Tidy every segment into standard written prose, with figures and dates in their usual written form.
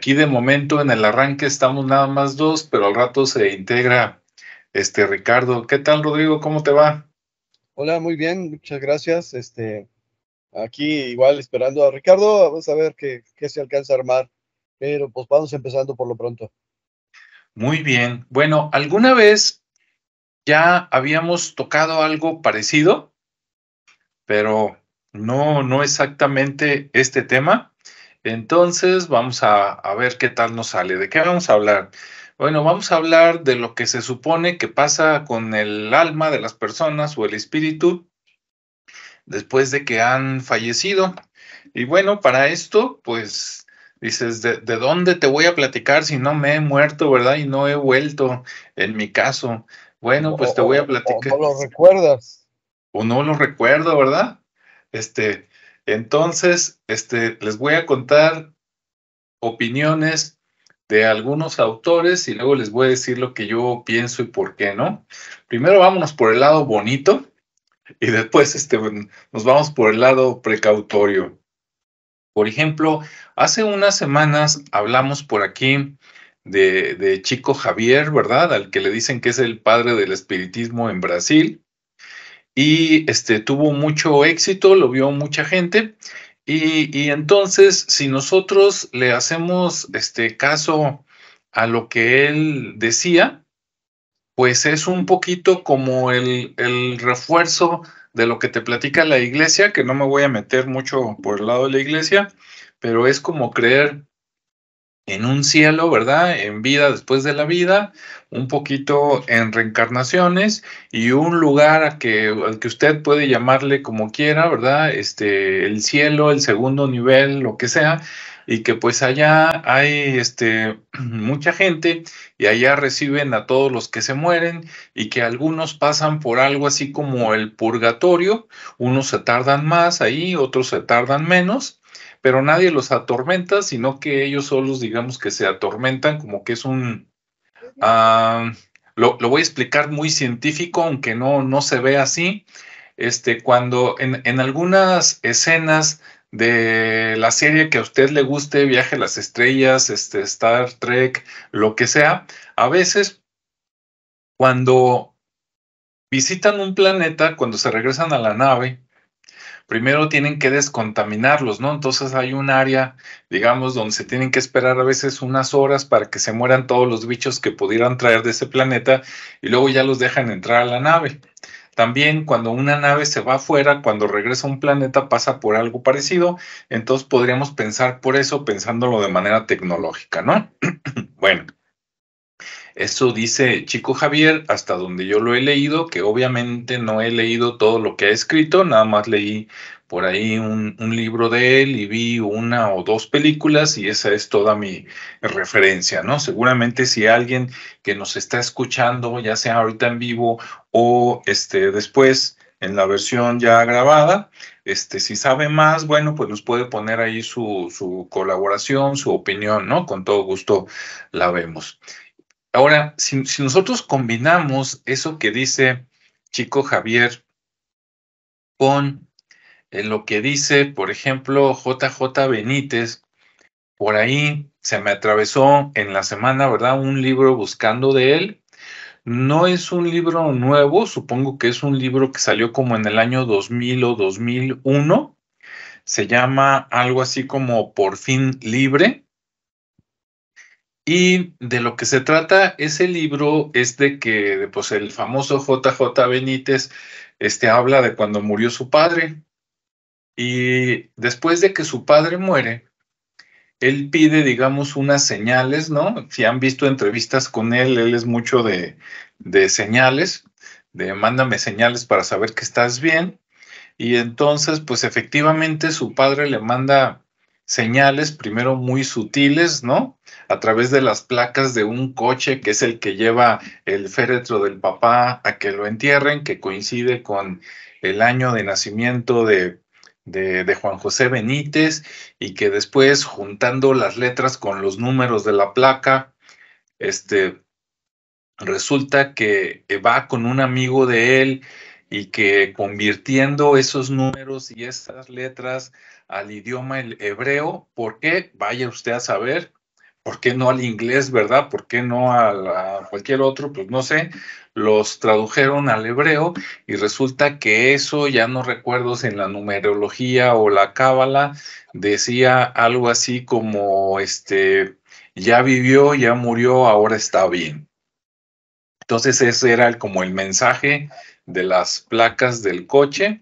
Aquí de momento en el arranque estamos nada más dos, pero al rato se integra Ricardo. ¿Qué tal, Rodrigo? ¿Cómo te va? Hola, muy bien, muchas gracias. Aquí igual esperando a Ricardo, vamos a ver qué se alcanza a armar, pero pues vamos empezando por lo pronto. Muy bien. Bueno, ¿alguna vez ya habíamos tocado algo parecido, pero no exactamente este tema? Entonces vamos a ver qué tal nos sale. ¿De qué vamos a hablar? Bueno, vamos a hablar de lo que se supone que pasa con el alma de las personas o el espíritu después de que han fallecido. Y bueno, para esto, pues dices, ¿de dónde te voy a platicar si no me he muerto, verdad? Y no he vuelto, en mi caso. Bueno, pues te voy a O no platicar, lo recuerdas. o no lo recuerdo, ¿verdad? Este, entonces, les voy a contar opiniones de algunos autores y luego les voy a decir lo que yo pienso y por qué, ¿no? Primero vámonos por el lado bonito y después nos vamos por el lado precautorio. Por ejemplo, hace unas semanas hablamos por aquí de Chico Javier, ¿verdad? Al que le dicen que es el padre del espiritismo en Brasil. Y tuvo mucho éxito, lo vio mucha gente. Y entonces, si nosotros le hacemos caso a lo que él decía, pues es un poquito como el refuerzo de lo que te platica la iglesia, que no me voy a meter mucho por el lado de la iglesia, pero es como creer en un cielo, ¿verdad? En vida después de la vida, un poquito en reencarnaciones y un lugar al que usted puede llamarle como quiera, ¿verdad? El cielo, el segundo nivel, lo que sea, y que pues allá hay mucha gente y allá reciben a todos los que se mueren y que algunos pasan por algo así como el purgatorio, unos se tardan más ahí, otros se tardan menos, pero nadie los atormenta, sino que ellos solos, digamos que se atormentan, como que es ah, lo voy a explicar muy científico, aunque no se ve así. Cuando en algunas escenas de la serie que a usted le guste, Viaje a las Estrellas, Star Trek, lo que sea, a veces cuando visitan un planeta, cuando se regresan a la nave, primero tienen que descontaminarlos, ¿no? Entonces hay un área, digamos, donde se tienen que esperar a veces unas horas para que se mueran todos los bichos que pudieran traer de ese planeta y luego ya los dejan entrar a la nave. También cuando una nave se va afuera, cuando regresa a un planeta, pasa por algo parecido, entonces podríamos pensar por eso, pensándolo de manera tecnológica, ¿no? Bueno. Eso dice Chico Javier, hasta donde yo lo he leído, que obviamente no he leído todo lo que ha escrito, nada más leí por ahí un libro de él y vi una o dos películas y esa es toda mi referencia, ¿no? Seguramente si alguien que nos está escuchando, ya sea ahorita en vivo o después en la versión ya grabada, si sabe más, bueno, pues nos puede poner ahí su colaboración, su opinión, ¿no? Con todo gusto la vemos. Ahora, si nosotros combinamos eso que dice Chico Javier con lo que dice, por ejemplo, JJ Benítez, por ahí se me atravesó en la semana, ¿verdad? Un libro buscando de él. No es un libro nuevo, supongo que es un libro que salió como en el año 2000 o 2001. Se llama algo así como Por fin libre. Y de lo que se trata ese libro es de que, pues, el famoso JJ Benítez, habla de cuando murió su padre. Y después de que su padre muere, él pide, digamos, unas señales, ¿no? Si han visto entrevistas con él es mucho de señales, de mándame señales para saber que estás bien. Y entonces, pues efectivamente su padre le manda señales, primero muy sutiles, ¿no? A través de las placas de un coche que es el que lleva el féretro del papá a que lo entierren, que coincide con el año de nacimiento de Juan José Benítez y que después, juntando las letras con los números de la placa, este, resulta que va con un amigo de él y que convirtiendo esos números y esas letras al idioma hebreo, ¿por qué? Vaya usted a saber, ¿por qué no al inglés, verdad? ¿Por qué no a cualquier otro? Pues no sé, los tradujeron al hebreo y resulta que eso, ya no recuerdo si en la numerología o la cábala, decía algo así como, ya vivió, ya murió, ahora está bien. Entonces ese era como el mensaje de las placas del coche.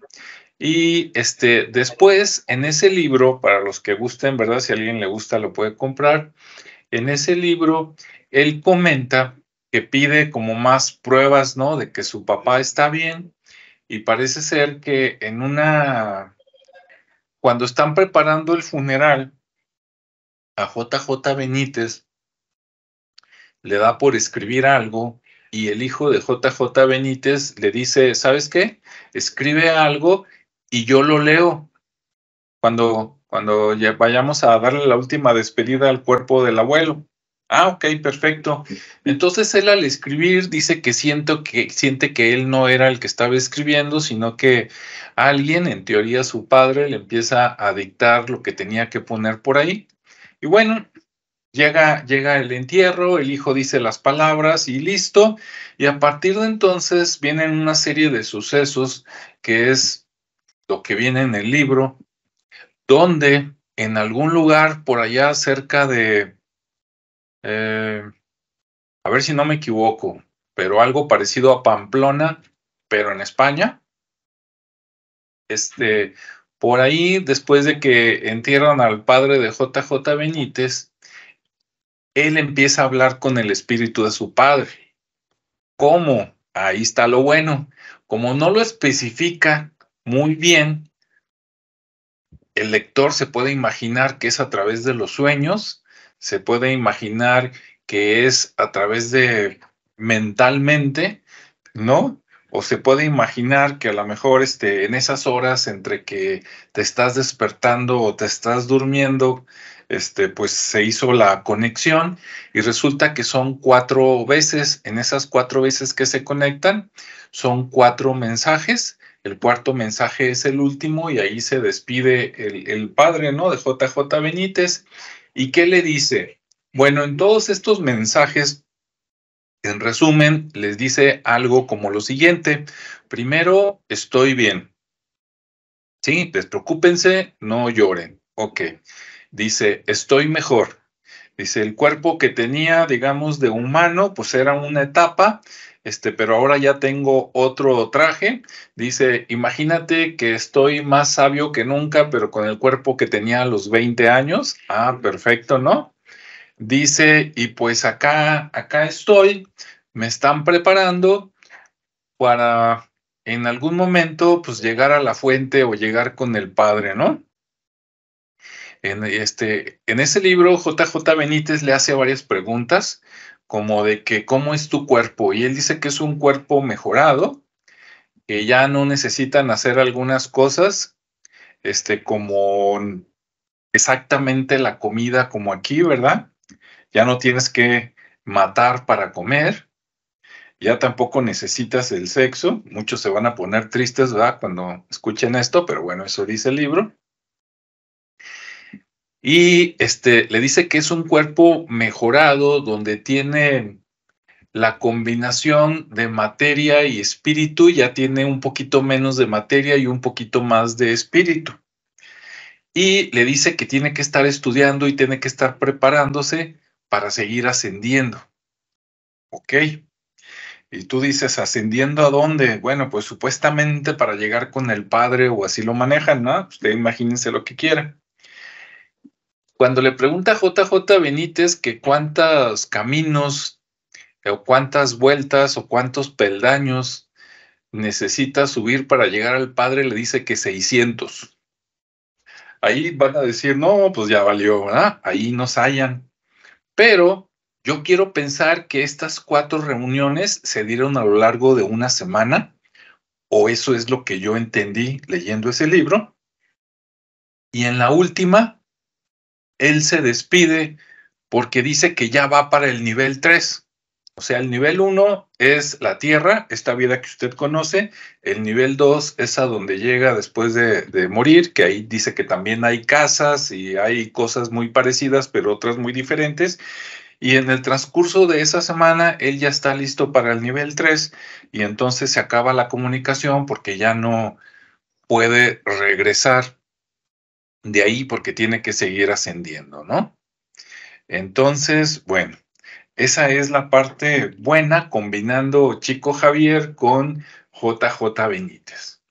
Y después, en ese libro, para los que gusten, ¿verdad? Si a alguien le gusta, lo puede comprar. En ese libro, él comenta que pide como más pruebas, ¿no? De que su papá está bien. Y parece ser que cuando están preparando el funeral a JJ Benítez, le da por escribir algo y el hijo de JJ Benítez le dice, ¿sabes qué? Escribe algo y yo lo leo cuando ya vayamos a darle la última despedida al cuerpo del abuelo. Ah, ok, perfecto. Entonces él al escribir dice que siente que él no era el que estaba escribiendo, sino que alguien, en teoría su padre, le empieza a dictar lo que tenía que poner por ahí. Y bueno, llega el entierro, el hijo dice las palabras y listo. Y a partir de entonces vienen una serie de sucesos que es lo que viene en el libro, donde en algún lugar por allá cerca de, eh, a ver si no me equivoco, pero algo parecido a Pamplona, pero en España, este, por ahí, después de que entierran al padre de JJ Benítez, él empieza a hablar con el espíritu de su padre. ¿Cómo? Ahí está lo bueno. Como no lo especifica muy bien, el lector se puede imaginar que es a través de los sueños, se puede imaginar que es a través de mentalmente, ¿no? O se puede imaginar que a lo mejor en esas horas entre que te estás despertando o te estás durmiendo, pues se hizo la conexión y resulta que son 4 veces, en esas 4 veces que se conectan, son 4 mensajes. El cuarto mensaje es el último y ahí se despide el padre, ¿no? De JJ Benítez. ¿Y qué le dice? Bueno, en todos estos mensajes, en resumen, les dice algo como lo siguiente. Primero, estoy bien. Sí, despreocúpense, no lloren. Ok. Dice, estoy mejor. Dice, el cuerpo que tenía, digamos, de humano, pues era una etapa, pero ahora ya tengo otro traje. Dice, imagínate que estoy más sabio que nunca, pero con el cuerpo que tenía a los 20 años. Ah, perfecto, ¿no? Dice, y pues acá estoy, me están preparando para en algún momento, pues llegar a la fuente o llegar con el padre, ¿no? En ese libro, JJ Benítez le hace varias preguntas, como de que cómo es tu cuerpo, y él dice que es un cuerpo mejorado, que ya no necesitan hacer algunas cosas, como exactamente la comida como aquí, ¿verdad? Ya no tienes que matar para comer, ya tampoco necesitas el sexo, muchos se van a poner tristes, ¿verdad? Cuando escuchen esto, pero bueno, eso dice el libro. Y le dice que es un cuerpo mejorado donde tiene la combinación de materia y espíritu, ya tiene un poquito menos de materia y un poquito más de espíritu. Y le dice que tiene que estar estudiando y tiene que estar preparándose para seguir ascendiendo. ¿Ok? Y tú dices, ¿ascendiendo a dónde? Bueno, pues supuestamente para llegar con el padre o así lo manejan, ¿no? Usted imagínense lo que quiera. Cuando le pregunta a JJ Benítez que cuántos caminos o cuántas vueltas o cuántos peldaños necesita subir para llegar al padre, le dice que 600. Ahí van a decir, no, pues ya valió, ¿verdad? Ahí nos hallan. Pero yo quiero pensar que estas 4 reuniones se dieron a lo largo de una semana, o eso es lo que yo entendí leyendo ese libro. Y en la última, él se despide porque dice que ya va para el nivel 3. O sea, el nivel 1 es la tierra, esta vida que usted conoce. El nivel 2 es a donde llega después de morir, que ahí dice que también hay casas y hay cosas muy parecidas, pero otras muy diferentes. Y en el transcurso de esa semana, él ya está listo para el nivel 3 y entonces se acaba la comunicación porque ya no puede regresar de ahí porque tiene que seguir ascendiendo, ¿no? Entonces, bueno, esa es la parte buena combinando Chico Javier con JJ Benítez.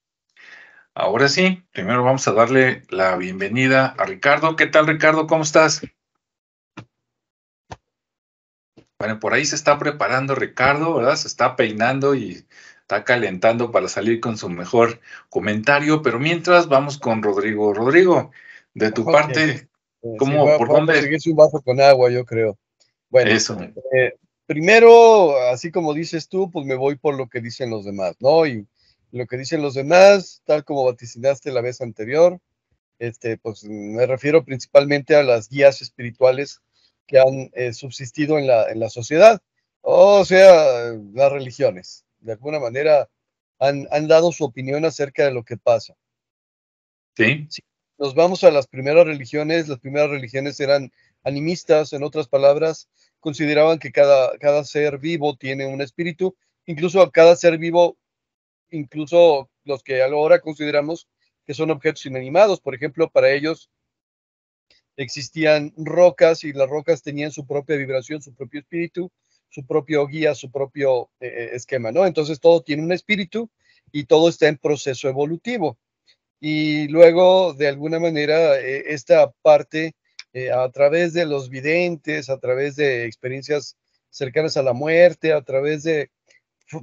Ahora sí, primero vamos a darle la bienvenida a Ricardo. ¿Qué tal, Ricardo? ¿Cómo estás? Bueno, por ahí se está preparando Ricardo, ¿verdad? Se está peinando y está calentando para salir con su mejor comentario, pero mientras vamos con Rodrigo. Rodrigo, de tu Ok, parte, sí, ¿cómo, por voy a dónde? conseguirse un vaso con agua, yo creo. Bueno, Eso. primero, así como dices tú, pues me voy por lo que dicen los demás, ¿no? Y lo que dicen los demás, tal como vaticinaste la vez anterior, pues me refiero principalmente a las guías espirituales que han subsistido en la sociedad, o sea, las religiones. De alguna manera han dado su opinión acerca de lo que pasa. Sí, Si nos vamos a las primeras religiones eran animistas, en otras palabras, consideraban que cada ser vivo tiene un espíritu, incluso a cada ser vivo, incluso los que ahora consideramos que son objetos inanimados. Por ejemplo, para ellos existían rocas y las rocas tenían su propia vibración, su propio espíritu, su propio guía, su propio esquema, ¿no? Entonces todo tiene un espíritu y todo está en proceso evolutivo. Y luego, de alguna manera, esta parte, a través de los videntes, a través de experiencias cercanas a la muerte, a través de,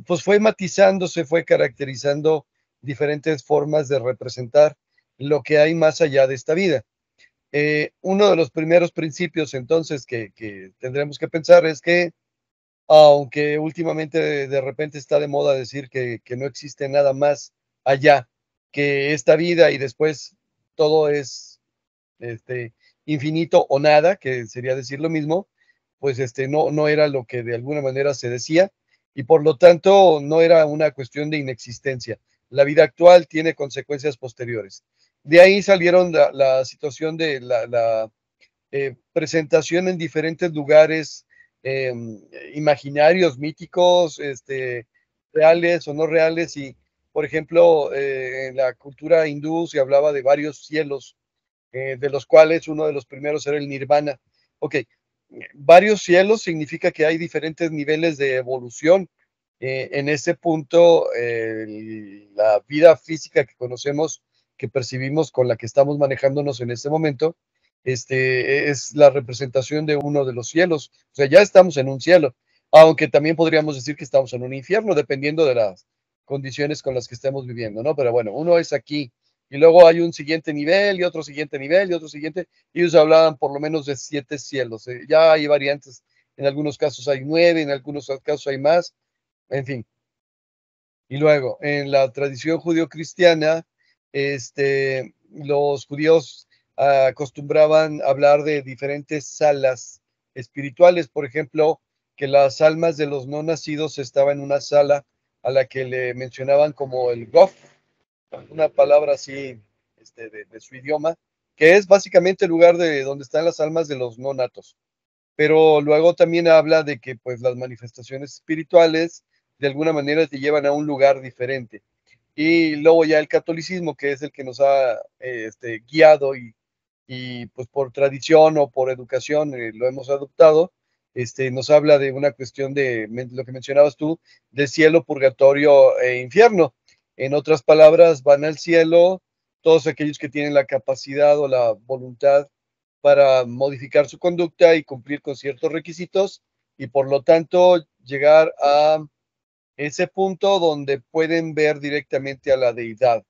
pues fue matizándose, fue caracterizando diferentes formas de representar lo que hay más allá de esta vida. Uno de los primeros principios entonces que tendremos que pensar es que, aunque últimamente de repente está de moda decir que no existe nada más allá que esta vida y después todo es este, infinito o nada, que sería decir lo mismo, pues no era lo que de alguna manera se decía y por lo tanto no era una cuestión de inexistencia. La vida actual tiene consecuencias posteriores. De ahí salieron la situación de la presentación en diferentes lugares eh, imaginarios, míticos, reales o no reales. Y, por ejemplo, en la cultura hindú se hablaba de varios cielos, de los cuales uno de los primeros era el nirvana. Ok, varios cielos significa que hay diferentes niveles de evolución. En ese punto, la vida física que conocemos, que percibimos, con la que estamos manejándonos en este momento, es la representación de uno de los cielos. O sea, ya estamos en un cielo, aunque también podríamos decir que estamos en un infierno, dependiendo de las condiciones con las que estemos viviendo, ¿no? Pero bueno, uno es aquí, y luego hay un siguiente nivel y otro siguiente nivel y otro siguiente. Y ellos hablaban por lo menos de 7 cielos. Ya hay variantes, en algunos casos hay 9, en algunos casos hay más, en fin. Y luego, en la tradición judío-cristiana, los judíos acostumbraban hablar de diferentes salas espirituales. Por ejemplo, que las almas de los no nacidos estaban en una sala a la que le mencionaban como el Gof, una palabra así de su idioma, que es básicamente el lugar de donde están las almas de los no natos. Pero luego también habla de que pues las manifestaciones espirituales de alguna manera te llevan a un lugar diferente. Y luego ya el catolicismo, que es el que nos ha guiado y pues por tradición o por educación lo hemos adoptado, nos habla de una cuestión de lo que mencionabas tú, de cielo, purgatorio e infierno. En otras palabras, van al cielo todos aquellos que tienen la capacidad o la voluntad para modificar su conducta y cumplir con ciertos requisitos y por lo tanto llegar a ese punto donde pueden ver directamente a la deidad.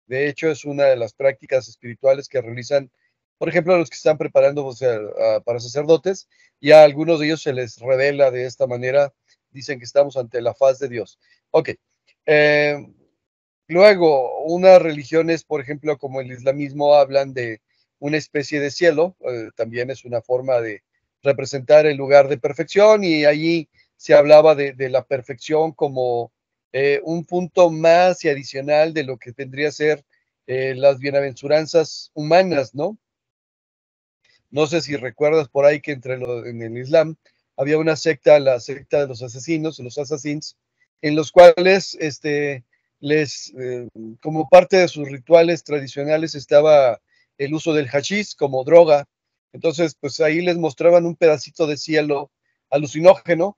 De hecho, es una de las prácticas espirituales que realizan, por ejemplo, a los que están preparando, o sea, para sacerdotes, y a algunos de ellos se les revela de esta manera, dicen que estamos ante la faz de Dios. Ok. Eh, Luego, unas religiones, por ejemplo, como el islamismo, hablan de una especie de cielo, también es una forma de representar el lugar de perfección y allí se hablaba de la perfección como un punto más y adicional de lo que tendría a ser las bienaventuranzas humanas, ¿no? No sé si recuerdas por ahí que en el Islam había una secta, la secta de los asesinos, los assassins, en los cuales como parte de sus rituales tradicionales estaba el uso del hachís como droga. Entonces, pues ahí les mostraban un pedacito de cielo alucinógeno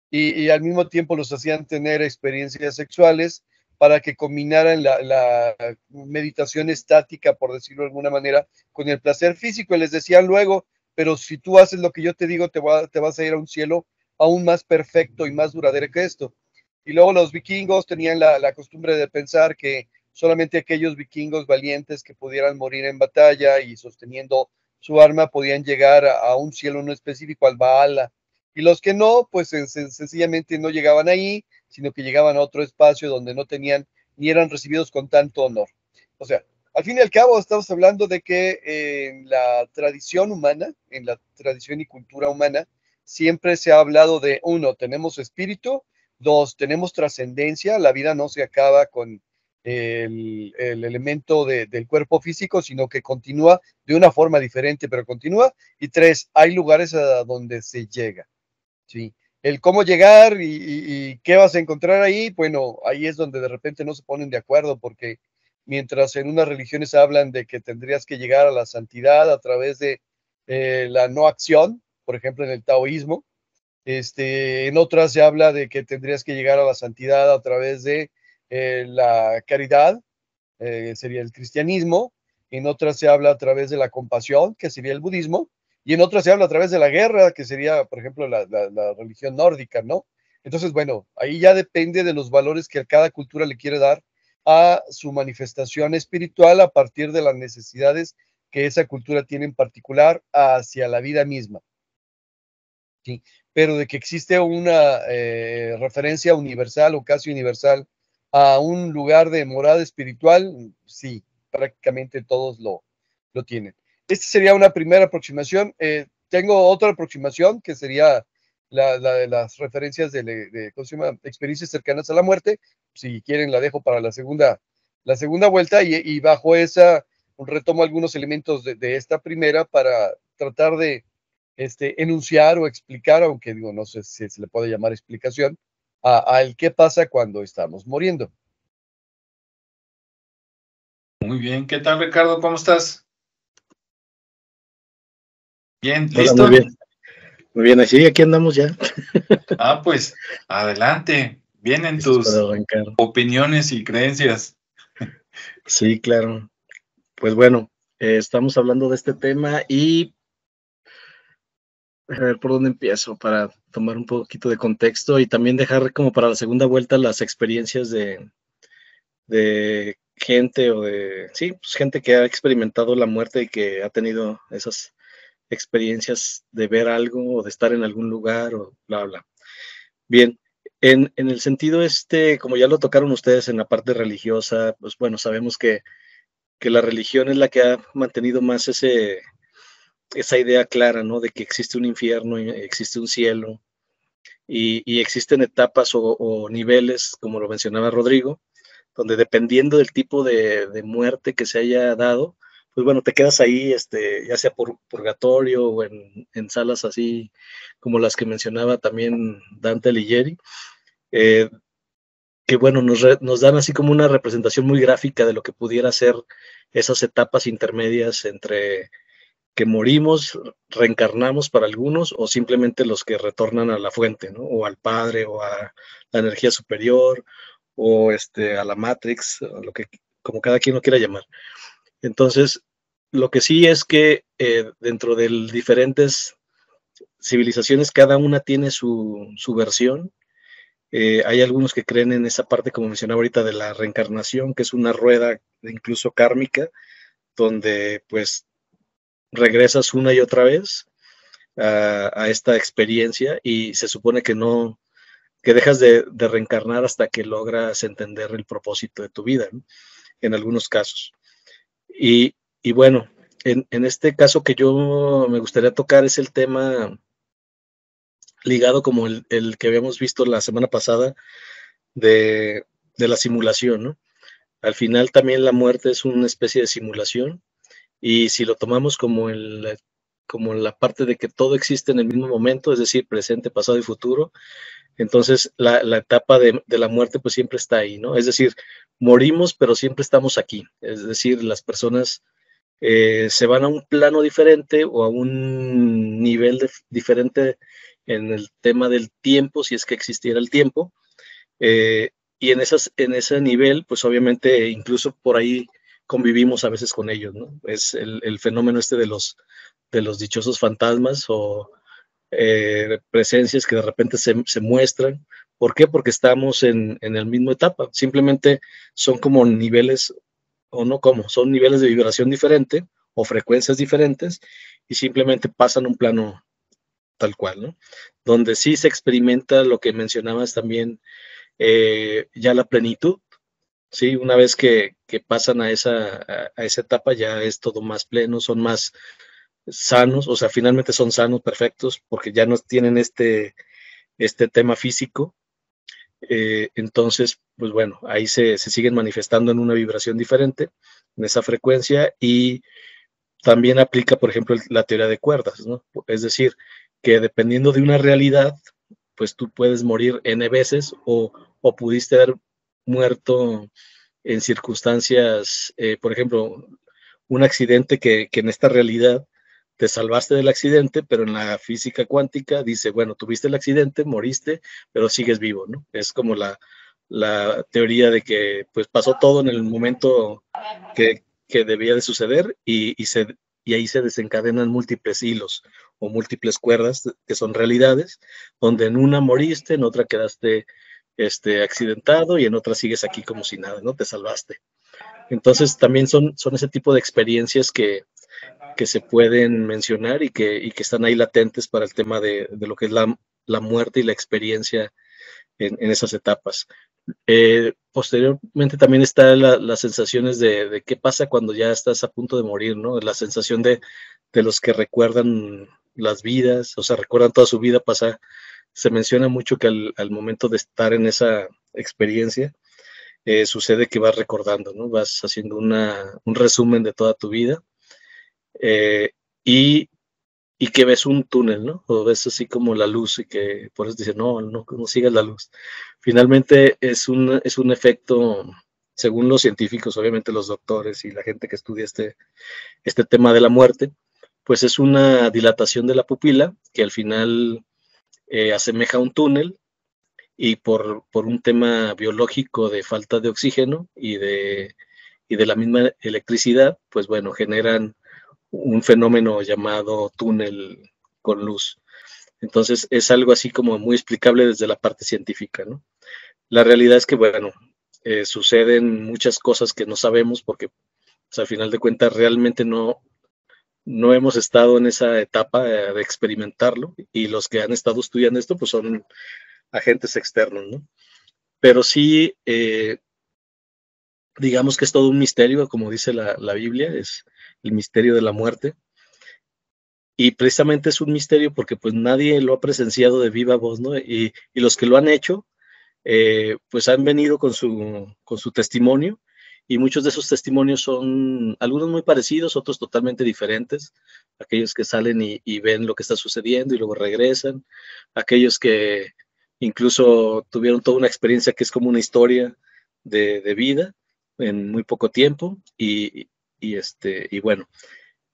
y al mismo tiempo los hacían tener experiencias sexuales para que combinaran la meditación estática, por decirlo de alguna manera, con el placer físico. Y les decían luego, pero si tú haces lo que yo te digo, te vas a ir a un cielo aún más perfecto y más duradero que esto. Y luego los vikingos tenían la costumbre de pensar que solamente aquellos vikingos valientes que pudieran morir en batalla y sosteniendo su arma podían llegar a un cielo no específico, al Valhalla. Y los que no, pues sencillamente no llegaban ahí, sino que llegaban a otro espacio donde no tenían ni eran recibidos con tanto honor. O sea, al fin y al cabo estamos hablando de que en la tradición humana, en la tradición y cultura humana, siempre se ha hablado de, uno, tenemos espíritu, dos, tenemos trascendencia, la vida no se acaba con el elemento del cuerpo físico, sino que continúa de una forma diferente, pero continúa. Y tres, hay lugares a donde se llega. ¿Sí? El cómo llegar y qué vas a encontrar ahí, bueno, ahí es donde de repente no se ponen de acuerdo, porque mientras en unas religiones hablan de que tendrías que llegar a la santidad a través de la no acción, por ejemplo en el taoísmo, en otras se habla de que tendrías que llegar a la santidad a través de la caridad, sería el cristianismo, en otras se habla a través de la compasión, que sería el budismo, y en otras se habla a través de la guerra, que sería, por ejemplo, la religión nórdica, ¿no? Entonces, bueno, ahí ya depende de los valores que cada cultura le quiere dar a su manifestación espiritual a partir de las necesidades que esa cultura tiene en particular hacia la vida misma. ¿Sí? Pero de que existe una referencia universal o casi universal a un lugar de morada espiritual, sí, prácticamente todos lo tienen. Esta sería una primera aproximación. Tengo otra aproximación que sería la de las referencias ¿cómo se llama? Experiencias cercanas a la muerte. Si quieren, la dejo para la segunda vuelta y bajo esa retomo algunos elementos de esta primera para tratar de enunciar o explicar, aunque digo, no sé si se le puede llamar explicación, al qué pasa cuando estamos muriendo. Muy bien, ¿qué tal, Ricardo? ¿Cómo estás? Bien, Hola, ¿listo? muy bien, así aquí andamos ya. Pues adelante, vienen Listos para tus arrancar. opiniones y creencias. Sí, claro. Pues bueno, estamos hablando de este tema y a ver por dónde empiezo para tomar un poquito de contexto y también dejar como para la segunda vuelta las experiencias de gente sí, pues gente que ha experimentado la muerte y que ha tenido esas experiencias de ver algo o de estar en algún lugar o bla, bla. Bien, en el sentido como ya lo tocaron ustedes en la parte religiosa, pues bueno, sabemos que la religión es la que ha mantenido más esa idea clara, ¿no? De que existe un infierno y existe un cielo y existen etapas o niveles, como lo mencionaba Rodrigo, donde dependiendo del tipo de muerte que se haya dado, pues bueno, te quedas ahí, ya sea por purgatorio o en salas así como las que mencionaba también Dante Alighieri, eh, que bueno, nos dan así como una representación muy gráfica de lo que pudiera ser esas etapas intermedias entre que morimos, reencarnamos para algunos, o simplemente los que retornan a la fuente, ¿no? O al Padre, o a la energía superior, o a la Matrix, o lo que, como cada quien lo quiera llamar. Entonces, lo que sí es que dentro de diferentes civilizaciones, cada una tiene su versión. Hay algunos que creen en esa parte, como mencionaba ahorita, de la reencarnación, que es una rueda incluso kármica, donde pues regresas una y otra vez a esta experiencia y se supone que no, que dejas de reencarnar hasta que logras entender el propósito de tu vida, ¿no? En algunos casos. Y bueno, en este caso que yo me gustaría tocar es el tema ligado como el que habíamos visto la semana pasada de la simulación, ¿no? Al final también la muerte es una especie de simulación, y si lo tomamos como la parte de que todo existe en el mismo momento, es decir, presente, pasado y futuro, entonces la etapa de la muerte pues siempre está ahí, ¿no? Es decir, morimos, pero siempre estamos aquí. Es decir, las personas se van a un plano diferente o a un nivel diferente en el tema del tiempo, si es que existiera el tiempo, eh, y en ese nivel, pues obviamente incluso por ahí convivimos a veces con ellos, ¿no? Es el fenómeno este de los dichosos fantasmas o presencias que de repente se muestran. ¿Por qué? Porque estamos en la misma etapa. Simplemente son como niveles, o no como, son niveles de vibración diferente o frecuencias diferentes, y simplemente pasan un plano tal cual, ¿no? Donde sí se experimenta lo que mencionabas también, ya la plenitud, ¿sí? Una vez que pasan a esa etapa ya es todo más pleno, son más sanos, o sea, finalmente son sanos, perfectos, porque ya no tienen este tema físico. Entonces, pues bueno, ahí se siguen manifestando en una vibración diferente, en esa frecuencia, y también aplica, por ejemplo, la teoría de cuerdas, ¿no? Es decir, que dependiendo de una realidad, pues tú puedes morir N veces o pudiste haber muerto en circunstancias, por ejemplo, un accidente que en esta realidad te salvaste del accidente, pero en la física cuántica dice, bueno, tuviste el accidente, moriste, pero sigues vivo, ¿no? Es como la teoría de que pues pasó todo en el momento que debía de suceder, y ahí se desencadenan múltiples hilos o múltiples cuerdas que son realidades, donde en una moriste, en otra quedaste accidentado y en otra sigues aquí como si nada, ¿no? Te salvaste. Entonces también son ese tipo de experiencias que se pueden mencionar y que están ahí latentes para el tema de lo que es la muerte y la experiencia en esas etapas. Posteriormente también están las sensaciones de qué pasa cuando ya estás a punto de morir, ¿no? La sensación de los que recuerdan las vidas, o sea, recuerdan toda su vida pasada. Se menciona mucho que al momento de estar en esa experiencia, sucede que vas recordando, ¿no? Vas haciendo un resumen de toda tu vida, eh, y, y que ves un túnel, ¿no? O ves así como la luz, y que por eso dices, no, no, no sigas la luz. Finalmente es un efecto, según los científicos, obviamente los doctores y la gente que estudia este tema de la muerte, pues es una dilatación de la pupila que al final asemeja a un túnel, y por un tema biológico de falta de oxígeno y de la misma electricidad, pues bueno, generan un fenómeno llamado túnel con luz. Entonces es algo así como muy explicable desde la parte científica, ¿no? La realidad es que, bueno, suceden muchas cosas que no sabemos porque, pues, al final de cuentas, realmente no hemos estado en esa etapa de experimentarlo, y los que han estado estudiando esto, pues son agentes externos, ¿no? Pero sí, digamos que es todo un misterio, como dice la Biblia, es el misterio de la muerte. Y precisamente es un misterio porque pues nadie lo ha presenciado de viva voz, ¿no? Y los que lo han hecho, pues han venido con su testimonio, y muchos de esos testimonios son algunos muy parecidos, otros totalmente diferentes. Aquellos que salen y ven lo que está sucediendo y luego regresan, aquellos que incluso tuvieron toda una experiencia que es como una historia de vida en muy poco tiempo, y bueno.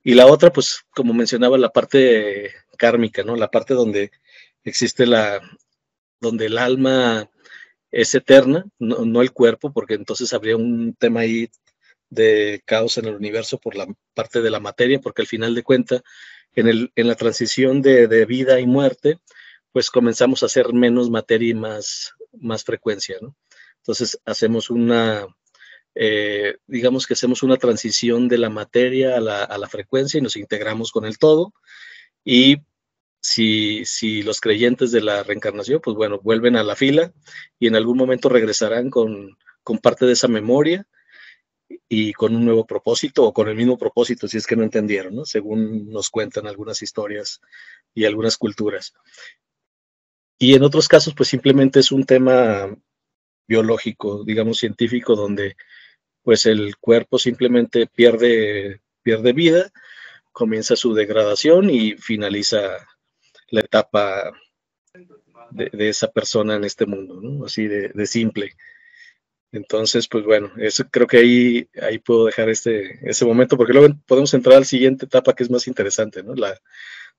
Y la otra, pues, como mencionaba, la parte kármica, ¿no? La parte donde existe donde el alma es eterna, no el cuerpo, porque entonces habría un tema ahí de caos en el universo por la parte de la materia, porque al final de cuentas, en la transición de vida y muerte, pues comenzamos a hacer menos materia y más frecuencia, ¿no? Entonces hacemos digamos que hacemos una transición de la materia a la frecuencia y nos integramos con el todo. Y si los creyentes de la reencarnación, pues bueno, vuelven a la fila y en algún momento regresarán con parte de esa memoria y con un nuevo propósito o con el mismo propósito, si es que no entendieron, ¿no? Según nos cuentan algunas historias y algunas culturas. Y en otros casos, pues simplemente es un tema biológico, digamos científico, donde pues el cuerpo simplemente pierde vida, comienza su degradación y finaliza la etapa de esa persona en este mundo, ¿no? Así de simple. Entonces, pues bueno, eso creo que ahí puedo dejar ese momento, porque luego podemos entrar a la siguiente etapa que es más interesante, ¿no?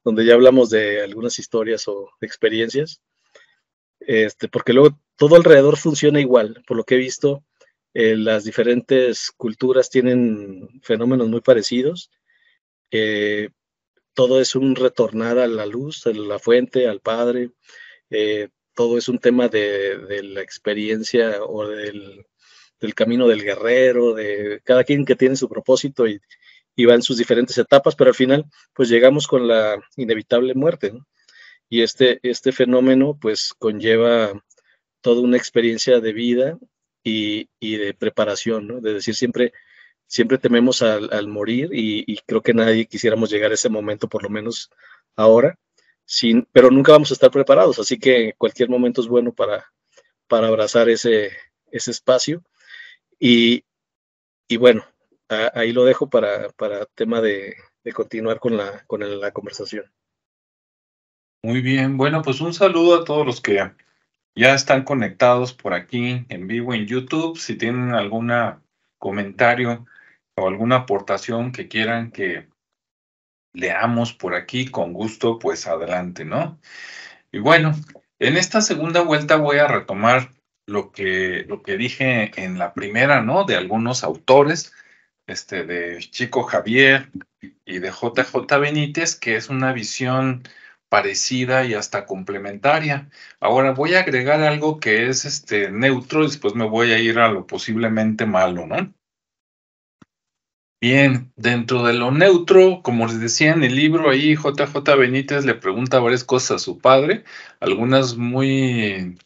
Donde ya hablamos de algunas historias o experiencias, porque luego todo alrededor funciona igual, por lo que he visto, las diferentes culturas tienen fenómenos muy parecidos, eh, todo es un retornar a la luz, a la fuente, al Padre, todo es un tema de la experiencia o del camino del guerrero, de cada quien que tiene su propósito y va en sus diferentes etapas, pero al final pues llegamos con la inevitable muerte, ¿no? Y este fenómeno pues conlleva toda una experiencia de vida y de preparación, ¿no? De decir, siempre tememos al morir y creo que nadie quisiéramos llegar a ese momento, por lo menos ahora, pero nunca vamos a estar preparados, así que cualquier momento es bueno para abrazar ese espacio. Y bueno, ahí lo dejo para tema de continuar con la conversación. Muy bien, bueno, pues un saludo a todos los que ya están conectados por aquí en vivo en YouTube. Si tienen algún comentario o alguna aportación que quieran que leamos por aquí, con gusto, pues adelante, ¿no? Y bueno, en esta segunda vuelta voy a retomar lo que dije en la primera, ¿no? De algunos autores, de Chico Javier y de JJ Benítez, que es una visión parecida y hasta complementaria. Ahora voy a agregar algo que es neutro, y después me voy a ir a lo posiblemente malo, ¿no? Bien, dentro de lo neutro, como les decía en el libro, ahí JJ Benítez le pregunta varias cosas a su padre, algunas muy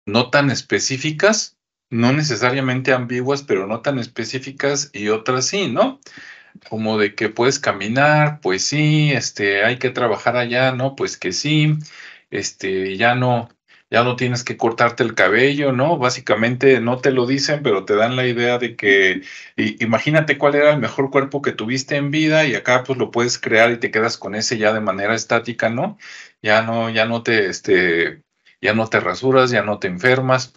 no tan específicas, no necesariamente ambiguas, pero no tan específicas, y otras sí, ¿no? Como de que puedes caminar, pues sí, hay que trabajar allá, ¿no? Pues que sí, ya no tienes que cortarte el cabello, ¿no? Básicamente no te lo dicen, pero te dan la idea de que, imagínate cuál era el mejor cuerpo que tuviste en vida y acá pues lo puedes crear y te quedas con ese ya de manera estática, ¿no? Ya no te rasuras, ya no te enfermas,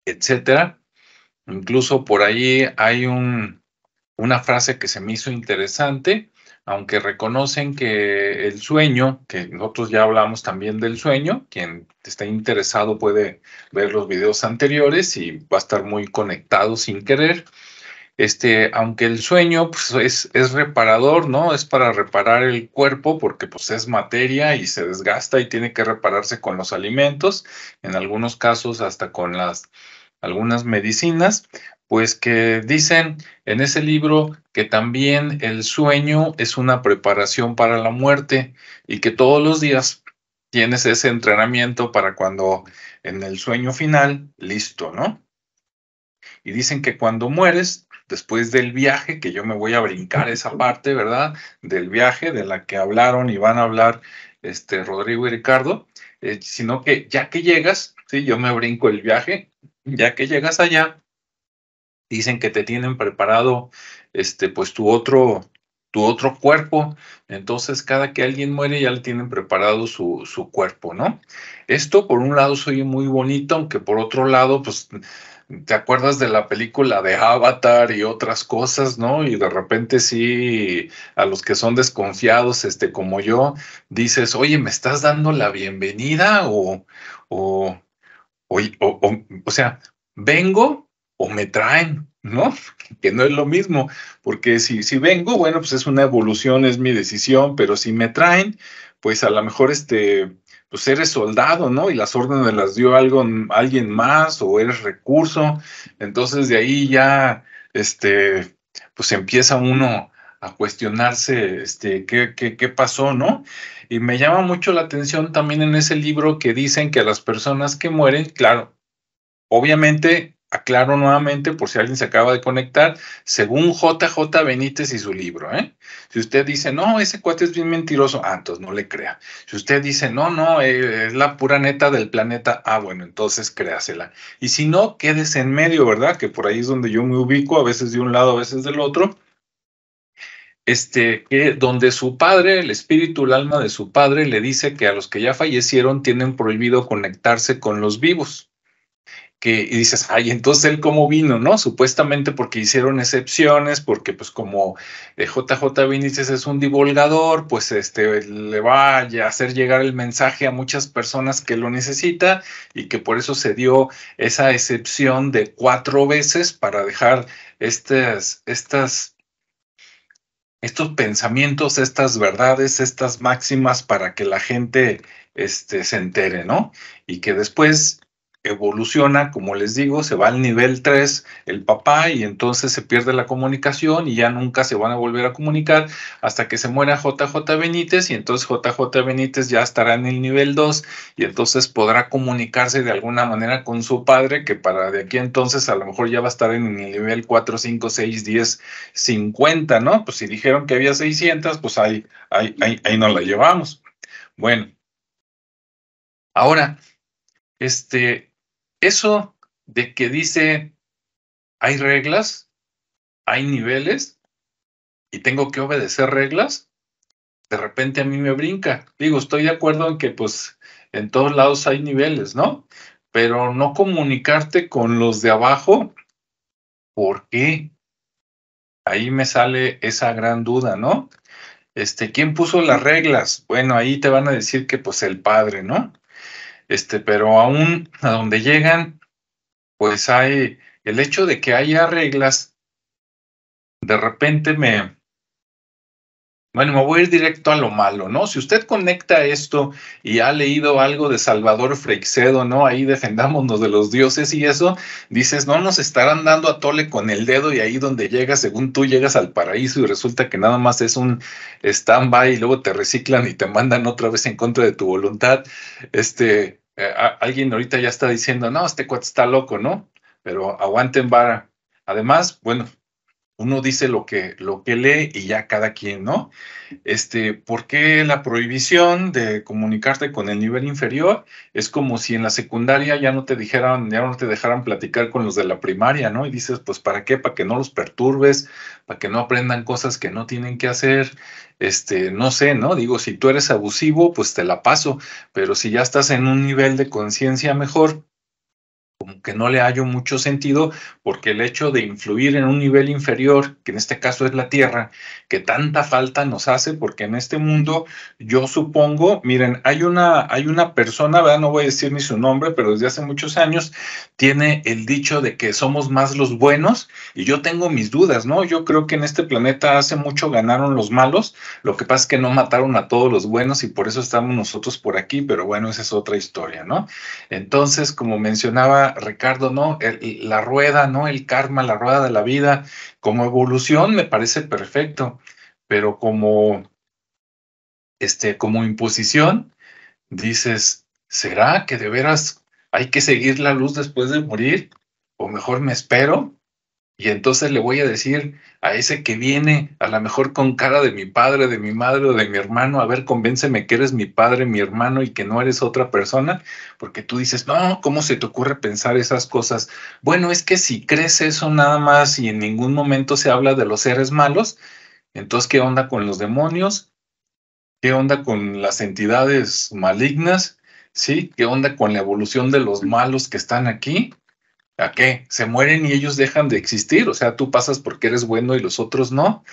etcétera. Incluso por ahí hay una frase que se me hizo interesante, aunque reconocen que el sueño, que nosotros ya hablamos también del sueño, quien está interesado puede ver los videos anteriores y va a estar muy conectado sin querer. Aunque el sueño pues, es reparador, ¿no? Es para reparar el cuerpo porque pues es materia y se desgasta y tiene que repararse con los alimentos, en algunos casos hasta con algunas medicinas, pues que dicen en ese libro que también el sueño es una preparación para la muerte y que todos los días tienes ese entrenamiento para cuando en el sueño final, listo, ¿no? Y dicen que cuando mueres, después del viaje, que yo me voy a brincar esa parte, ¿verdad? Del viaje de la que hablaron y van a hablar Rodrigo y Ricardo, sino que ya que llegas, sí, yo me brinco el viaje, ya que llegas allá, dicen que te tienen preparado, pues tu otro cuerpo. Entonces, cada que alguien muere, ya le tienen preparado su cuerpo, ¿no? Esto, por un lado, soy muy bonito, aunque por otro lado, pues, te acuerdas de la película de Avatar y otras cosas, ¿no? Y de repente sí, a los que son desconfiados, como yo, dices, oye, ¿me estás dando la bienvenida? O, o sea, vengo o me traen, ¿no? Que no es lo mismo, porque si vengo, bueno, pues es una evolución, es mi decisión, pero si me traen, pues a lo mejor pues eres soldado, ¿no? Y las órdenes las dio alguien más o eres recurso, entonces de ahí ya, pues empieza uno a cuestionarse, qué pasó, ¿no? Y me llama mucho la atención también en ese libro que dicen que a las personas que mueren, claro, obviamente aclaro nuevamente por si alguien se acaba de conectar, según JJ Benítez y su libro, ¿eh? Si usted dice, no, ese cuate es bien mentiroso, entonces no le crea. Si usted dice, no, es la pura neta del planeta, bueno, entonces créasela. Y si no, quédese en medio, ¿verdad? Que por ahí es donde yo me ubico, a veces de un lado, a veces del otro. Que donde su padre, el espíritu, el alma de su padre, le dice que a los que ya fallecieron tienen prohibido conectarse con los vivos. Y dices, entonces él cómo vino, ¿no? Supuestamente porque hicieron excepciones, porque pues como JJ Benítez es un divulgador, pues le va a hacer llegar el mensaje a muchas personas que lo necesita y que por eso se dio esa excepción de 4 veces para dejar estos pensamientos, estas verdades, estas máximas para que la gente se entere, ¿no? Y que después evoluciona, como les digo, se va al nivel 3 el papá y entonces se pierde la comunicación y ya nunca se van a volver a comunicar hasta que se muera JJ Benítez y entonces JJ Benítez ya estará en el nivel 2 y entonces podrá comunicarse de alguna manera con su padre que para de aquí entonces a lo mejor ya va a estar en el nivel 4, 5, 6, 10, 50, ¿no? Pues si dijeron que había 600, pues ahí nos la llevamos. Bueno, ahora, eso de que dice hay reglas, hay niveles y tengo que obedecer reglas, de repente a mí me brinca. Digo, estoy de acuerdo en que pues en todos lados hay niveles, ¿no? Pero no comunicarte con los de abajo, ¿por qué? Ahí me sale esa gran duda, ¿no? ¿Quién puso las reglas? Bueno, ahí te van a decir que pues el padre, ¿no? Pero aún a donde llegan, pues hay el hecho de que haya reglas, de repente bueno, me voy a ir directo a lo malo, ¿no? Si usted conecta esto y ha leído algo de Salvador Freixedo, ¿no? Ahí defendámonos de los dioses y eso, dices, no nos estarán dando a tole con el dedo y ahí donde llegas, según tú llegas al paraíso y resulta que nada más es un stand-by y luego te reciclan y te mandan otra vez en contra de tu voluntad. Alguien ahorita ya está diciendo, no, este cuate está loco, ¿no? Pero aguanten vara. Además, bueno, uno dice lo que lee y ya cada quien, ¿no? ¿Por qué la prohibición de comunicarte con el nivel inferior? Es como si en la secundaria ya no te dejaran platicar con los de la primaria, ¿no? Y dices, pues, ¿para qué? Para que no los perturbes, para que no aprendan cosas que no tienen que hacer. No sé, ¿no? Digo, si tú eres abusivo, pues te la paso, pero si ya estás en un nivel de conciencia mejor, como que no le hallo mucho sentido, porque el hecho de influir en un nivel inferior, que en este caso es la Tierra, que tanta falta nos hace, porque en este mundo, yo supongo, miren, hay una persona, ¿verdad? No voy a decir ni su nombre, pero desde hace muchos años tiene el dicho de que somos más los buenos, y yo tengo mis dudas, ¿no? Yo creo que en este planeta hace mucho ganaron los malos, lo que pasa es que no mataron a todos los buenos y por eso estamos nosotros por aquí, pero bueno, esa es otra historia, ¿no? Entonces, como mencionaba Ricardo, ¿no? La rueda, ¿no? El karma, la rueda de la vida, como evolución me parece perfecto, pero como imposición, dices, ¿será que de veras hay que seguir la luz después de morir? O mejor me espero. Y entonces le voy a decir a ese que viene, a lo mejor con cara de mi padre, de mi madre o de mi hermano, a ver, convénceme que eres mi padre, mi hermano y que no eres otra persona, porque tú dices, no, ¿cómo se te ocurre pensar esas cosas? Bueno, es que si crees eso nada más y en ningún momento se habla de los seres malos, entonces, ¿qué onda con los demonios? ¿Qué onda con las entidades malignas? ¿Sí? ¿Qué onda con la evolución de los malos que están aquí? ¿A qué? ¿Se mueren y ellos dejan de existir? O sea, tú pasas porque eres bueno y los otros no.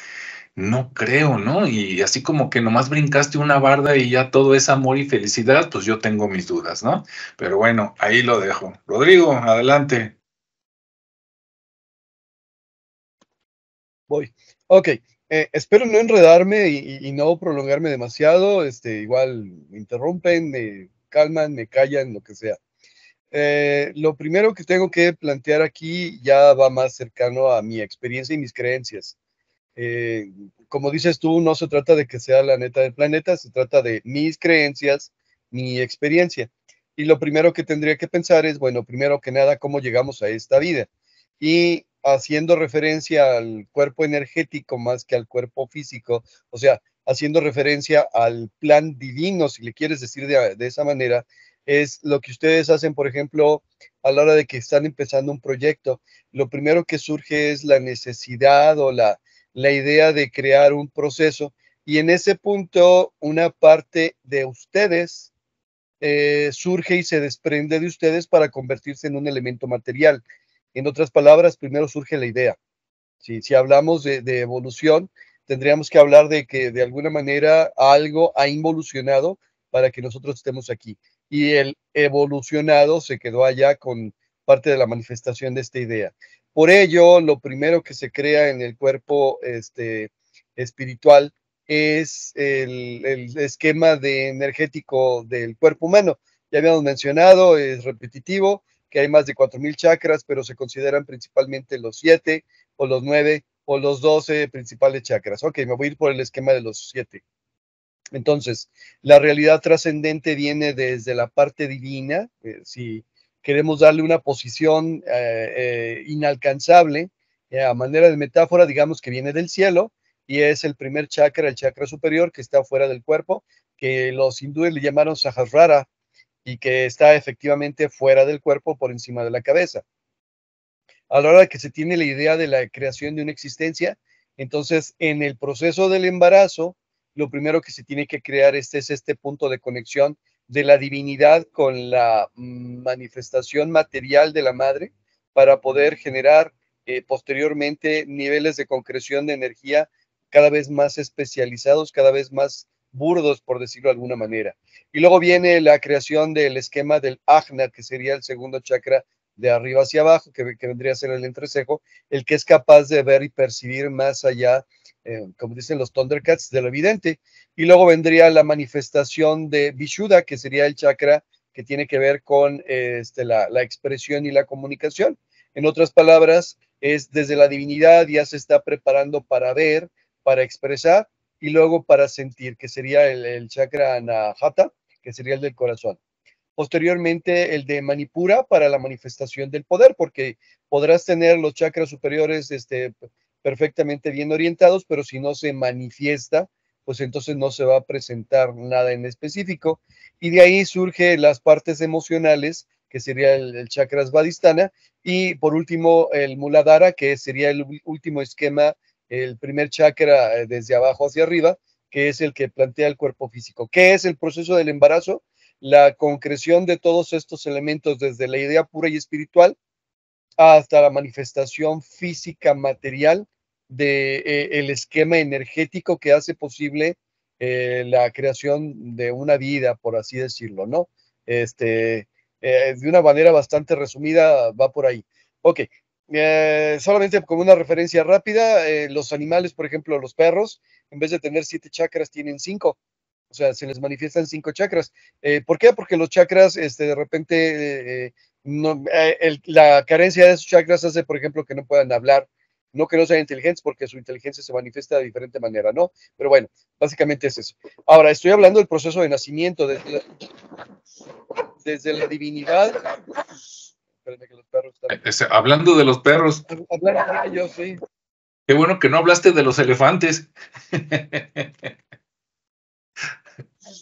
No creo, ¿no? Y así como que nomás brincaste una barda y ya todo es amor y felicidad, pues yo tengo mis dudas, ¿no? Pero bueno, ahí lo dejo. Rodrigo, adelante. Voy. Ok. Espero no enredarme y no prolongarme demasiado. Igual me interrumpen, me calman, me callan, lo que sea. Lo primero que tengo que plantear aquí ya va más cercano a mi experiencia y mis creencias. Como dices tú, no se trata de que sea la neta del planeta, se trata de mis creencias, mi experiencia. Y lo primero que tendría que pensar es, bueno, primero que nada, ¿cómo llegamos a esta vida? Y haciendo referencia al cuerpo energético más que al cuerpo físico, o sea, haciendo referencia al plan divino, si le quieres decir de esa manera, es lo que ustedes hacen, por ejemplo, a la hora de que están empezando un proyecto. Lo primero que surge es la necesidad o la idea de crear un proceso. Y en ese punto, una parte de ustedes surge y se desprende de ustedes para convertirse en un elemento material. En otras palabras, primero surge la idea. Si hablamos de evolución, tendríamos que hablar de que de alguna manera algo ha involucionado para que nosotros estemos aquí. Y el evolucionado se quedó allá con parte de la manifestación de esta idea. Por ello, lo primero que se crea en el cuerpo espiritual es el esquema energético del cuerpo humano. Ya habíamos mencionado, es repetitivo, que hay más de 4,000 chakras, pero se consideran principalmente los 7 o los 9 o los 12 principales chakras. Ok, me voy a ir por el esquema de los 7. Entonces, la realidad trascendente viene desde la parte divina. Si queremos darle una posición inalcanzable, a manera de metáfora, digamos que viene del cielo y es el primer chakra, el chakra superior que está fuera del cuerpo, que los hindúes le llamaron Sahasrara y que está efectivamente fuera del cuerpo por encima de la cabeza. A la hora que se tiene la idea de la creación de una existencia, entonces en el proceso del embarazo, lo primero que se tiene que crear es este punto de conexión de la divinidad con la manifestación material de la madre para poder generar posteriormente niveles de concreción de energía cada vez más especializados, cada vez más burdos, por decirlo de alguna manera. Y luego viene la creación del esquema del ajna, que sería el segundo chakra de arriba hacia abajo, que vendría a ser el entrecejo, el que es capaz de ver y percibir más allá, como dicen los Thundercats, de lo evidente. Y luego vendría la manifestación de Vishuddha, que sería el chakra que tiene que ver con la expresión y la comunicación. En otras palabras, es desde la divinidad ya se está preparando para ver, para expresar y luego para sentir, que sería el chakra Anahata, que sería el del corazón. Posteriormente el de Manipura para la manifestación del poder, porque podrás tener los chakras superiores perfectamente bien orientados, pero si no se manifiesta, pues entonces no se va a presentar nada en específico. Y de ahí surgen las partes emocionales, que sería el chakra Svadhisthana, y por último el Muladhara, que sería el último esquema, el primer chakra desde abajo hacia arriba, que es el que plantea el cuerpo físico. ¿Qué es el proceso del embarazo? La concreción de todos estos elementos desde la idea pura y espiritual hasta la manifestación física material de el esquema energético que hace posible la creación de una vida, por así decirlo, ¿no? De una manera bastante resumida va por ahí. Ok, solamente como una referencia rápida, los animales, por ejemplo, los perros, en vez de tener 7 chakras, tienen 5. O sea, se les manifiestan 5 chakras. ¿Por qué? Porque los chakras, de repente, no, la carencia de esos chakras hace, por ejemplo, que no puedan hablar, no que no sean inteligentes, porque su inteligencia se manifiesta de diferente manera, ¿no? Pero bueno, básicamente es eso. Ahora, estoy hablando del proceso de nacimiento, desde la divinidad. Espérenme que los perros están... Hablando de los perros. Hablar de ellos, sí. Qué bueno que no hablaste de los elefantes.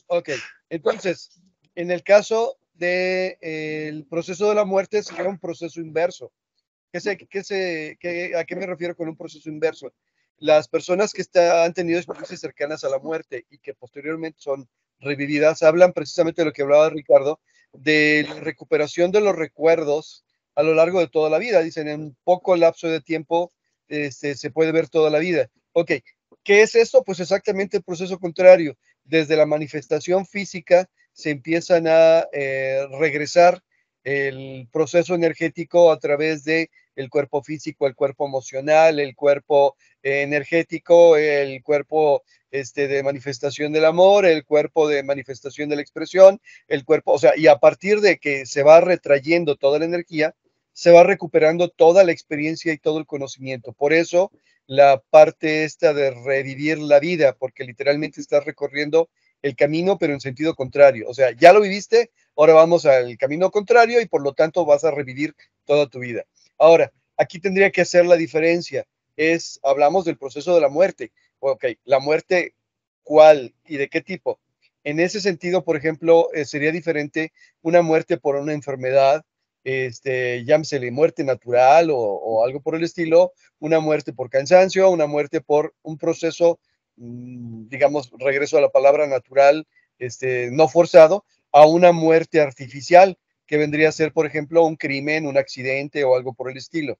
Ok, entonces, en el caso del proceso de la muerte, sería un proceso inverso. ¿A qué me refiero con un proceso inverso? Las personas que han tenido experiencias cercanas a la muerte y que posteriormente son revividas, hablan precisamente de lo que hablaba Ricardo, de la recuperación de los recuerdos a lo largo de toda la vida. Dicen, en un poco lapso de tiempo se puede ver toda la vida. Ok, ¿qué es esto? Pues exactamente el proceso contrario. Desde la manifestación física se empiezan a regresar el proceso energético a través de el cuerpo físico, el cuerpo emocional, el cuerpo energético, el cuerpo de manifestación del amor, el cuerpo de manifestación de la expresión, el cuerpo, o sea, y a partir de que se va retrayendo toda la energía, se va recuperando toda la experiencia y todo el conocimiento. Por eso la parte esta de revivir la vida, porque literalmente estás recorriendo el camino, pero en sentido contrario. O sea, ya lo viviste, ahora vamos al camino contrario y por lo tanto vas a revivir toda tu vida. Ahora, aquí tendría que hacer la diferencia. Hablamos del proceso de la muerte. Ok, la muerte, ¿cuál y de qué tipo? En ese sentido, por ejemplo, sería diferente una muerte por una enfermedad, llámesele muerte natural o algo por el estilo, una muerte por cansancio, una muerte por un proceso, digamos, regreso a la palabra natural, no forzado, a una muerte artificial, que vendría a ser, por ejemplo, un crimen, un accidente o algo por el estilo.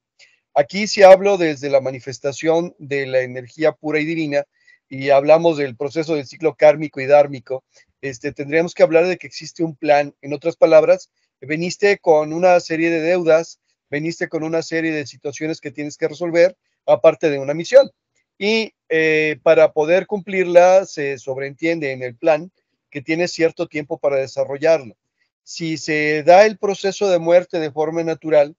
Aquí sí hablo desde la manifestación de la energía pura y divina y hablamos del proceso del ciclo kármico y dármico. Tendríamos que hablar de que existe un plan. En otras palabras, veniste con una serie de deudas, veniste con una serie de situaciones que tienes que resolver, aparte de una misión. Y para poder cumplirla, se sobreentiende en el plan que tienes cierto tiempo para desarrollarlo. Si se da el proceso de muerte de forma natural,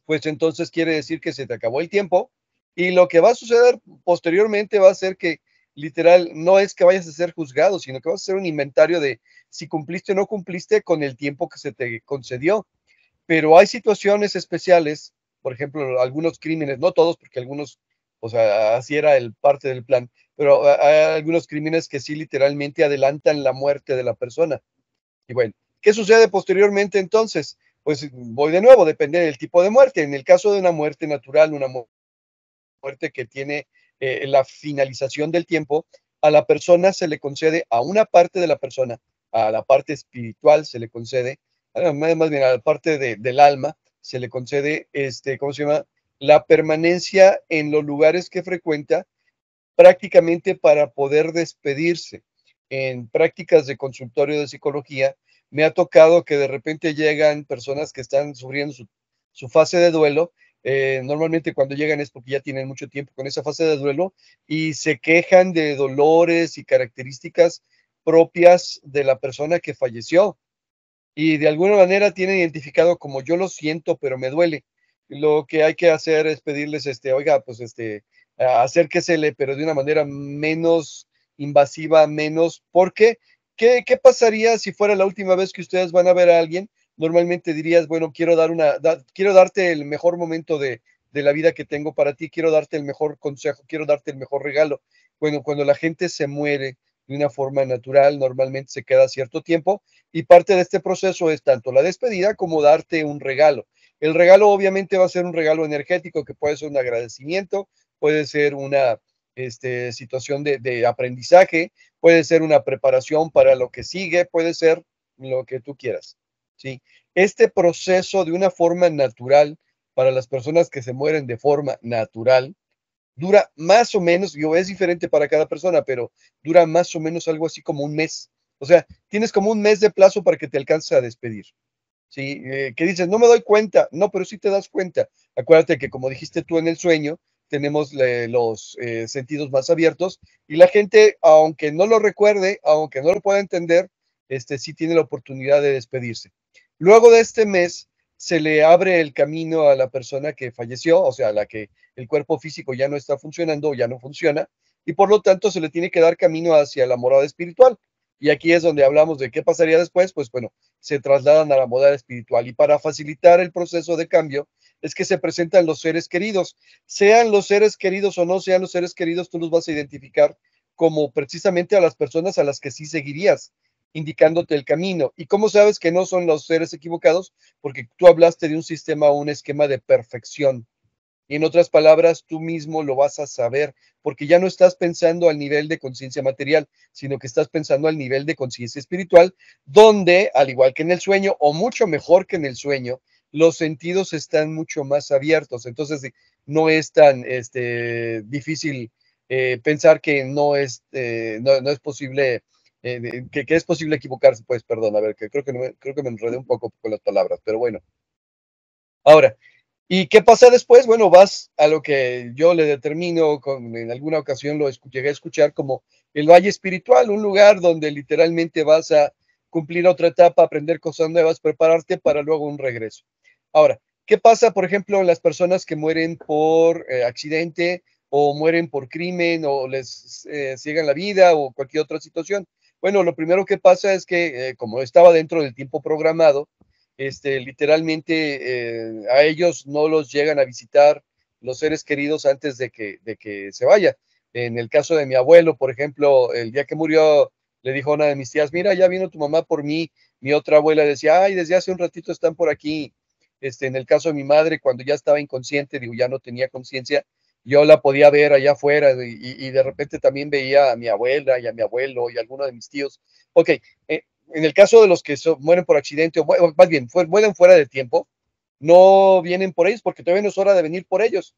pues entonces quiere decir que se te acabó el tiempo y lo que va a suceder posteriormente va a ser que literal no es que vayas a ser juzgado, sino que vas a hacer un inventario de si cumpliste o no cumpliste con el tiempo que se te concedió. Pero hay situaciones especiales, por ejemplo, algunos crímenes, no todos, porque algunos, o sea, así era el parte del plan, pero hay algunos crímenes que sí literalmente adelantan la muerte de la persona. Y bueno, ¿qué sucede posteriormente entonces? Pues voy de nuevo, depende del tipo de muerte. En el caso de una muerte natural, una muerte que tiene la finalización del tiempo, a la persona se le concede, a una parte de la persona, a la parte espiritual se le concede, más bien a la parte del alma, se le concede, ¿cómo se llama? La permanencia en los lugares que frecuenta prácticamente para poder despedirse. En prácticas de consultorio de psicología, me ha tocado que de repente llegan personas que están sufriendo su fase de duelo. Normalmente cuando llegan es porque ya tienen mucho tiempo con esa fase de duelo y se quejan de dolores y características propias de la persona que falleció y de alguna manera tienen identificado como yo lo siento, pero me duele. Lo que hay que hacer es pedirles, oiga, pues acérquesele, pero de una manera menos invasiva, menos, porque ¿qué pasaría si fuera la última vez que ustedes van a ver a alguien? Normalmente dirías, bueno, quiero darte el mejor momento de la vida que tengo para ti, quiero darte el mejor consejo, quiero darte el mejor regalo. Bueno, cuando la gente se muere de una forma natural, normalmente se queda cierto tiempo y parte de este proceso es tanto la despedida como darte un regalo. El regalo obviamente va a ser un regalo energético que puede ser un agradecimiento, puede ser una situación de aprendizaje, puede ser una preparación para lo que sigue, puede ser lo que tú quieras. ¿Sí? Este proceso de una forma natural para las personas que se mueren de forma natural dura más o menos, es diferente para cada persona, pero dura más o menos algo así como un mes. O sea, tienes como un mes de plazo para que te alcances a despedir. ¿Sí? Que dices, no me doy cuenta. No, pero sí te das cuenta. Acuérdate que como dijiste tú en el sueño, tenemos los sentidos más abiertos y la gente, aunque no lo recuerde, aunque no lo pueda entender, sí tiene la oportunidad de despedirse. Luego de este mes, se le abre el camino a la persona que falleció, o sea, a la que el cuerpo físico ya no está funcionando o ya no funciona, y por lo tanto se le tiene que dar camino hacia la morada espiritual. Y aquí es donde hablamos de qué pasaría después, pues bueno, se trasladan a la morada espiritual. Y para facilitar el proceso de cambio, es que se presentan los seres queridos. Sean los seres queridos o no sean los seres queridos, tú los vas a identificar como precisamente a las personas a las que sí seguirías, indicándote el camino. ¿Y cómo sabes que no son los seres equivocados? Porque tú hablaste de un sistema o un esquema de perfección. Y en otras palabras, tú mismo lo vas a saber, porque ya no estás pensando al nivel de conciencia material, sino que estás pensando al nivel de conciencia espiritual, donde, al igual que en el sueño, o mucho mejor que en el sueño, los sentidos están mucho más abiertos. Entonces, no es tan difícil pensar que no es posible, que es posible equivocarse. Pues, perdón, a ver, que creo que me enredé un poco con las palabras, pero bueno. Ahora, ¿y qué pasa después? Bueno, vas a lo que yo le determino, en alguna ocasión llegué a escuchar como el valle espiritual, un lugar donde literalmente vas a cumplir otra etapa, aprender cosas nuevas, prepararte para luego un regreso. Ahora, ¿qué pasa, por ejemplo, en las personas que mueren por accidente o mueren por crimen o les ciegan la vida o cualquier otra situación? Bueno, lo primero que pasa es que como estaba dentro del tiempo programado, literalmente a ellos no los llegan a visitar los seres queridos antes de que se vaya. En el caso de mi abuelo, por ejemplo, el día que murió, le dijo a una de mis tías, mira, ya vino tu mamá por mí. Mi otra abuela decía, ay, desde hace un ratito están por aquí. En el caso de mi madre, cuando ya estaba inconsciente, digo, ya no tenía conciencia, yo la podía ver allá afuera y de repente también veía a mi abuela y a mi abuelo y a alguno de mis tíos. Ok, en el caso de los que mueren por accidente, o más bien, mueren fuera de tiempo, no vienen por ellos porque todavía no es hora de venir por ellos.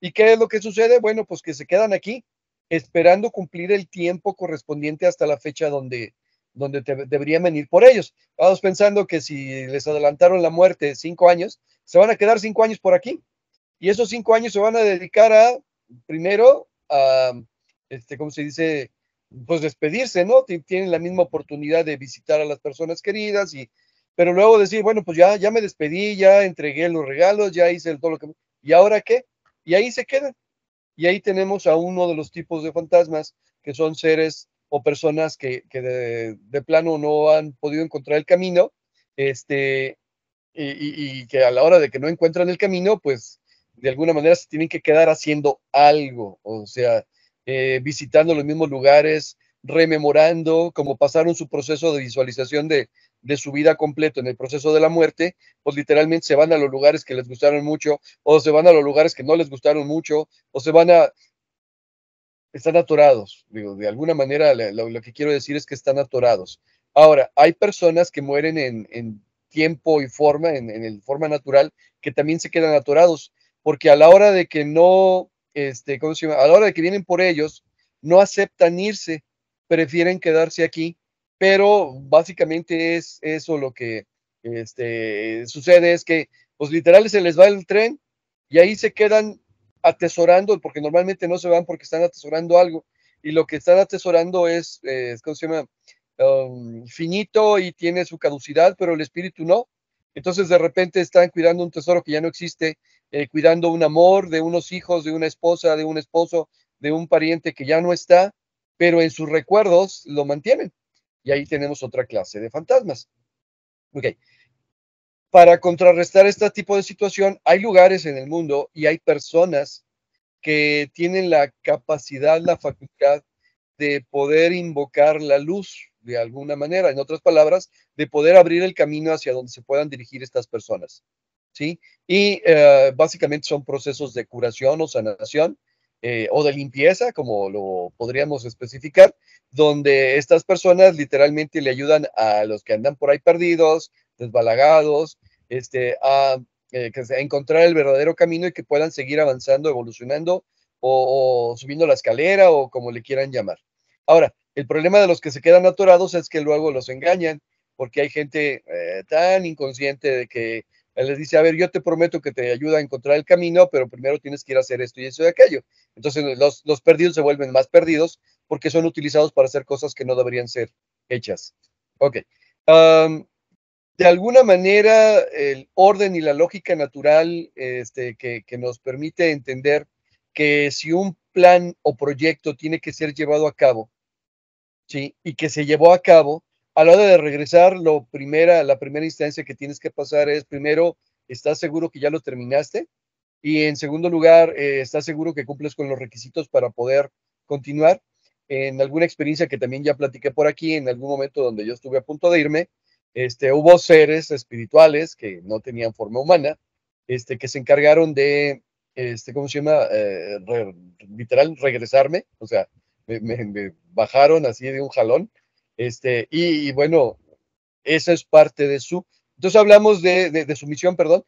¿Y qué es lo que sucede? Bueno, pues que se quedan aquí esperando cumplir el tiempo correspondiente hasta la fecha donde deberían venir por ellos. Vamos pensando que si les adelantaron la muerte 5 años, se van a quedar 5 años por aquí. Y esos 5 años se van a dedicar a, primero, a, ¿cómo se dice? Pues despedirse, ¿no? Tienen la misma oportunidad de visitar a las personas queridas, pero luego decir, bueno, pues ya me despedí, ya entregué los regalos, ya hice todo lo que... ¿Y ahora qué? Y ahí se quedan. Y ahí tenemos a uno de los tipos de fantasmas, que son seres o personas que de plano no han podido encontrar el camino, y que a la hora de que no encuentran el camino, pues de alguna manera se tienen que quedar haciendo algo, o sea, visitando los mismos lugares, rememorando, como pasaron su proceso de visualización de su vida completo en el proceso de la muerte, pues literalmente se van a los lugares que les gustaron mucho, o se van a los lugares que no les gustaron mucho, o están atorados. Digo, de alguna manera lo que quiero decir es que están atorados. Ahora, hay personas que mueren en tiempo y forma, en el forma natural, que también se quedan atorados, porque a la hora de que no, ¿cómo se llama? A la hora de que vienen por ellos, no aceptan irse, prefieren quedarse aquí, pero básicamente es eso lo que sucede, es que, pues literal se les va el tren y ahí se quedan atesorando, porque normalmente no se van porque están atesorando algo, y lo que están atesorando ¿cómo se llama? Finito y tiene su caducidad, pero el espíritu no. Entonces de repente están cuidando un tesoro que ya no existe, cuidando un amor de unos hijos, de una esposa, de un esposo, de un pariente que ya no está, pero en sus recuerdos lo mantienen. Y ahí tenemos otra clase de fantasmas. Ok. Para contrarrestar este tipo de situación, hay lugares en el mundo y hay personas que tienen la capacidad, la facultad de poder invocar la luz de alguna manera, en otras palabras, de poder abrir el camino hacia donde se puedan dirigir estas personas, ¿sí? Y básicamente son procesos de curación o sanación, o de limpieza, como lo podríamos especificar, donde estas personas literalmente le ayudan a los que andan por ahí perdidos, desbalagados, a encontrar el verdadero camino y que puedan seguir avanzando, evolucionando o subiendo la escalera o como le quieran llamar. Ahora, el problema de los que se quedan atorados es que luego los engañan, porque hay gente tan inconsciente de que les dice, a ver, yo te prometo que te ayuda a encontrar el camino, pero primero tienes que ir a hacer esto y eso y aquello. Entonces los perdidos se vuelven más perdidos porque son utilizados para hacer cosas que no deberían ser hechas. Ok. Um, de alguna manera, el orden y la lógica natural que nos permite entender que si un plan o proyecto tiene que ser llevado a cabo, ¿sí? Y que se llevó a cabo, a la hora de regresar, la primera instancia que tienes que pasar es, primero, ¿estás seguro que ya lo terminaste? Y en segundo lugar, ¿estás seguro que cumples con los requisitos para poder continuar? En alguna experiencia que también ya platiqué por aquí, en algún momento donde yo estuve a punto de irme, hubo seres espirituales que no tenían forma humana, que se encargaron de, ¿cómo se llama? Literal, regresarme, o sea, me bajaron así de un jalón, y bueno, esa es parte de su... Entonces hablamos de su misión, perdón,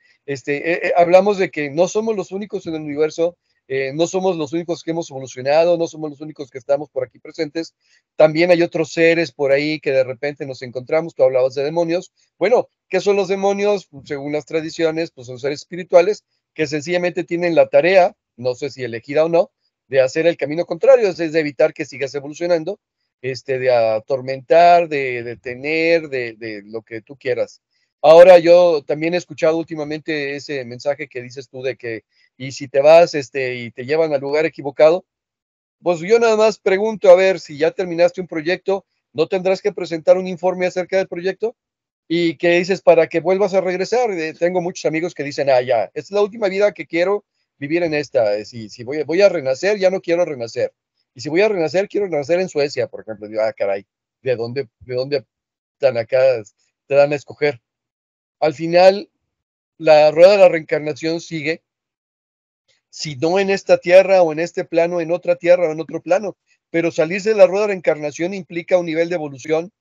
hablamos de que no somos los únicos en el universo, no somos los únicos que hemos evolucionado, no somos los únicos que estamos por aquí presentes, también hay otros seres por ahí que de repente nos encontramos, tú hablabas de demonios, bueno, ¿qué son los demonios? Según las tradiciones, pues son seres espirituales que sencillamente tienen la tarea, no sé si elegida o no, de hacer el camino contrario, es de evitar que sigas evolucionando, de atormentar, de detener, de lo que tú quieras. Ahora yo también he escuchado últimamente ese mensaje que dices tú de que, y si te vas, y te llevan al lugar equivocado, pues yo nada más pregunto a ver si ya terminaste un proyecto, no tendrás que presentar un informe acerca del proyecto y que dices para que vuelvas a regresar. Tengo muchos amigos que dicen, ya, esta es la última vida que quiero vivir en esta. Si voy a renacer, ya no quiero renacer. Y si voy a renacer, quiero renacer en Suecia, por ejemplo. Digo, caray, ¿de dónde están acá? Te dan a escoger. Al final, la rueda de la reencarnación sigue, si no en esta tierra o en este plano, en otra tierra o en otro plano. Pero salirse de la rueda de reencarnación implica un nivel de evolución,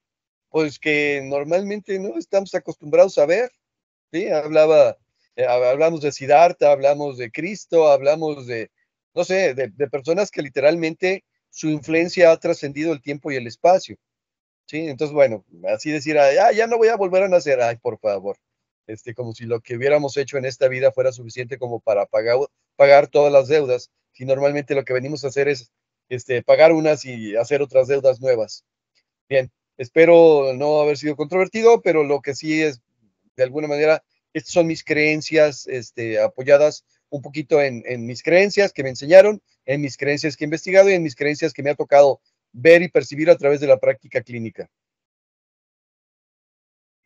pues que normalmente no estamos acostumbrados a ver. ¿Sí? Hablamos de Siddhartha, hablamos de Cristo, hablamos de, no sé, de personas que literalmente su influencia ha trascendido el tiempo y el espacio. ¿Sí? Entonces, bueno, así decir, ya no voy a volver a nacer, ay, por favor. Como si lo que hubiéramos hecho en esta vida fuera suficiente como para pagar todas las deudas, si normalmente lo que venimos a hacer es pagar unas y hacer otras deudas nuevas. Bien, espero no haber sido controvertido, pero lo que sí es, de alguna manera, estas son mis creencias apoyadas un poquito en mis creencias que me enseñaron, en mis creencias que he investigado y en mis creencias que me ha tocado ver y percibir a través de la práctica clínica.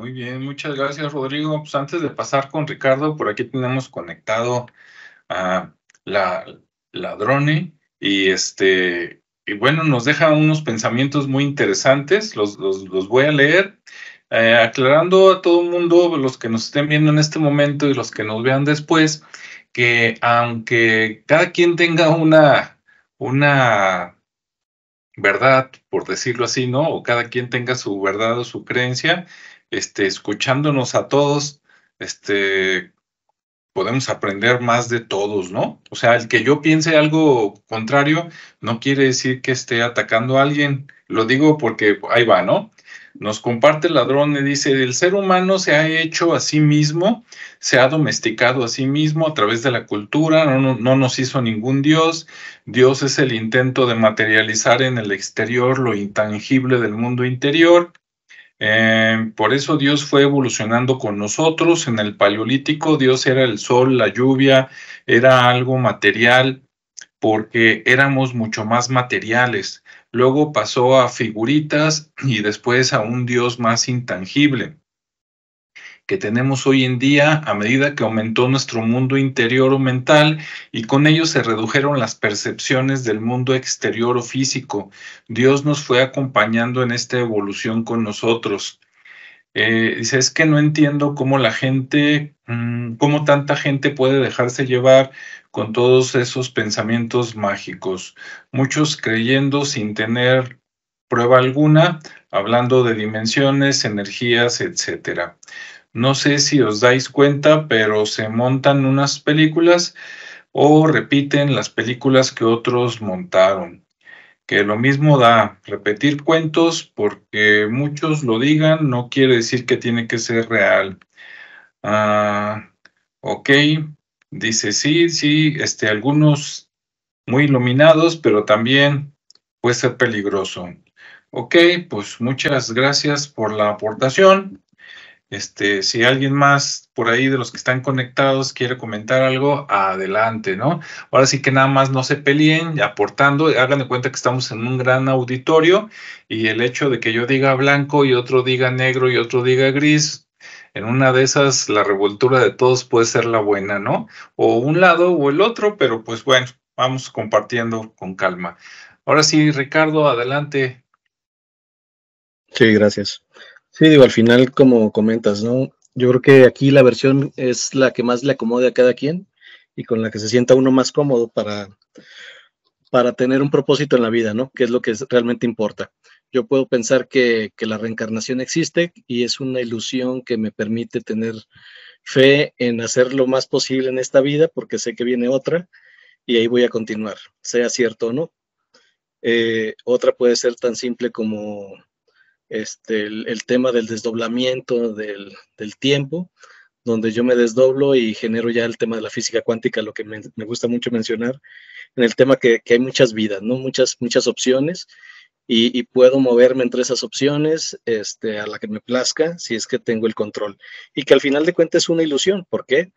Muy bien, muchas gracias, Rodrigo. Pues antes de pasar con Ricardo, por aquí tenemos conectado a la Ladrone y bueno, nos deja unos pensamientos muy interesantes, los voy a leer, aclarando a todo el mundo, los que nos estén viendo en este momento y los que nos vean después, que aunque cada quien tenga una verdad, por decirlo así, ¿no? O cada quien tenga su verdad o su creencia, escuchándonos a todos, podemos aprender más de todos, ¿no? O sea, el que yo piense algo contrario no quiere decir que esté atacando a alguien. Lo digo porque ahí va, ¿no? Nos comparte el ladrón y dice, el ser humano se ha hecho a sí mismo, se ha domesticado a sí mismo a través de la cultura, no nos hizo ningún Dios. Dios es el intento de materializar en el exterior lo intangible del mundo interior. Por eso Dios fue evolucionando con nosotros. En el Paleolítico, Dios era el sol, la lluvia, era algo material, porque éramos mucho más materiales. Luego pasó a figuritas y después a un Dios más intangible que tenemos hoy en día a medida que aumentó nuestro mundo interior o mental y con ello se redujeron las percepciones del mundo exterior o físico. Dios nos fue acompañando en esta evolución con nosotros. Dice, es que no entiendo cómo la gente, cómo tanta gente puede dejarse llevar con todos esos pensamientos mágicos, muchos creyendo sin tener prueba alguna, hablando de dimensiones, energías, etcétera. No sé si os dais cuenta, pero se montan unas películas o repiten las películas que otros montaron. Que lo mismo da repetir cuentos, porque muchos lo digan, no quiere decir que tiene que ser real. Ok, dice sí, algunos muy iluminados, pero también puede ser peligroso. Ok, pues muchas gracias por la aportación. Si alguien más por ahí de los que están conectados quiere comentar algo, adelante, ¿no? Ahora sí que nada más no se peleen aportando, hagan de cuenta que estamos en un gran auditorio y el hecho de que yo diga blanco y otro diga negro y otro diga gris, en una de esas la revoltura de todos puede ser la buena, ¿no? O un lado o el otro, pero pues bueno, vamos compartiendo con calma. Ahora sí, Ricardo, adelante. Sí, gracias. Sí, digo, al final, como comentas, ¿no? Yo creo que aquí la versión es la que más le acomode a cada quien y con la que se sienta uno más cómodo para tener un propósito en la vida, ¿no? Que es lo que realmente importa. Yo puedo pensar que la reencarnación existe y es una ilusión que me permite tener fe en hacer lo más posible en esta vida porque sé que viene otra y ahí voy a continuar, sea cierto o no. Otra puede ser tan simple como el tema del desdoblamiento del tiempo, donde yo me desdoblo y genero ya el tema de la física cuántica, lo que me gusta mucho mencionar, en el tema que hay muchas vidas, ¿no? Muchas opciones y puedo moverme entre esas opciones a la que me plazca si es que tengo el control. Y que al final de cuentas es una ilusión. ¿Por qué?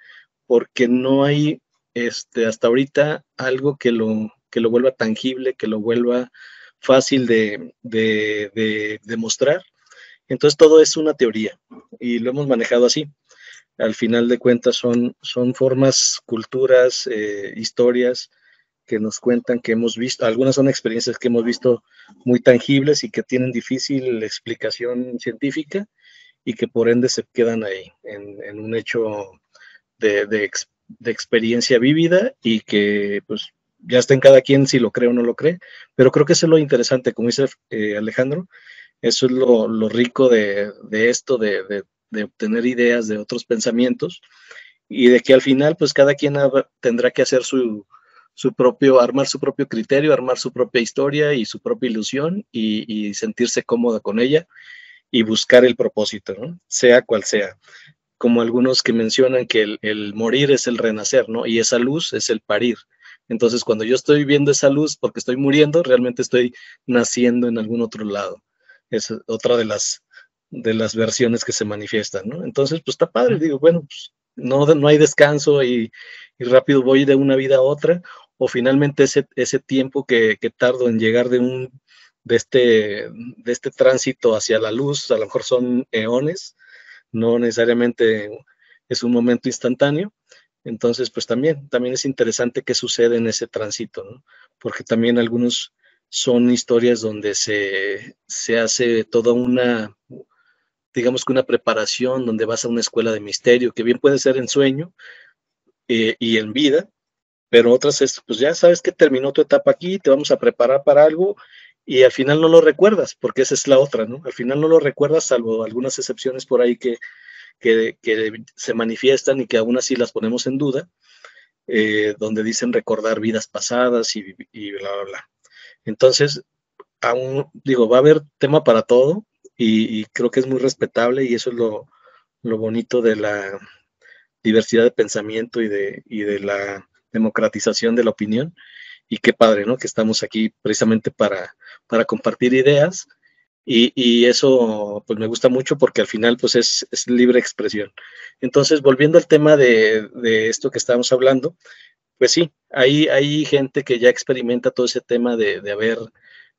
Porque no hay hasta ahorita algo que lo vuelva tangible, que lo vuelva fácil de demostrar. Entonces todo es una teoría y lo hemos manejado así. Al final de cuentas son formas, culturas, historias que nos cuentan que hemos visto, algunas son experiencias que hemos visto muy tangibles y que tienen difícil explicación científica y que por ende se quedan ahí en un hecho de experiencia vívida y que pues ya está en cada quien si lo cree o no lo cree, pero creo que eso es lo interesante, como dice Alejandro, eso es lo rico de esto, de obtener ideas de otros pensamientos y de que al final pues cada quien tendrá que hacer armar su propio criterio, armar su propia historia y su propia ilusión y sentirse cómoda con ella y buscar el propósito, ¿no? Sea cual sea. Como algunos que mencionan que el morir es el renacer, ¿no? Y esa luz es el parir. Entonces, cuando yo estoy viendo esa luz porque estoy muriendo, realmente estoy naciendo en algún otro lado. Es otra de las versiones que se manifiestan, ¿no? Entonces, pues está padre, digo, bueno, pues no hay descanso y rápido voy de una vida a otra, o finalmente ese tiempo que tardo en llegar de este tránsito hacia la luz, a lo mejor son eones, no necesariamente es un momento instantáneo. Entonces, pues también es interesante qué sucede en ese tránsito, ¿no? Porque también algunos son historias donde se hace toda una, digamos que una preparación, donde vas a una escuela de misterio, que bien puede ser en sueño y en vida, pero otras es, pues ya sabes que terminó tu etapa aquí, te vamos a preparar para algo y al final no lo recuerdas, porque esa es la otra, ¿no? Al final no lo recuerdas, salvo algunas excepciones por ahí que se manifiestan y que aún así las ponemos en duda, donde dicen recordar vidas pasadas y bla, bla, bla. Entonces, aún digo, va a haber tema para todo y creo que es muy respetable y eso es lo bonito de la diversidad de pensamiento y de la democratización de la opinión. Y qué padre, ¿no? Que estamos aquí precisamente para compartir ideas y eso pues me gusta mucho porque al final pues es libre expresión. Entonces, volviendo al tema de esto que estábamos hablando, pues sí, hay gente que ya experimenta todo ese tema de haber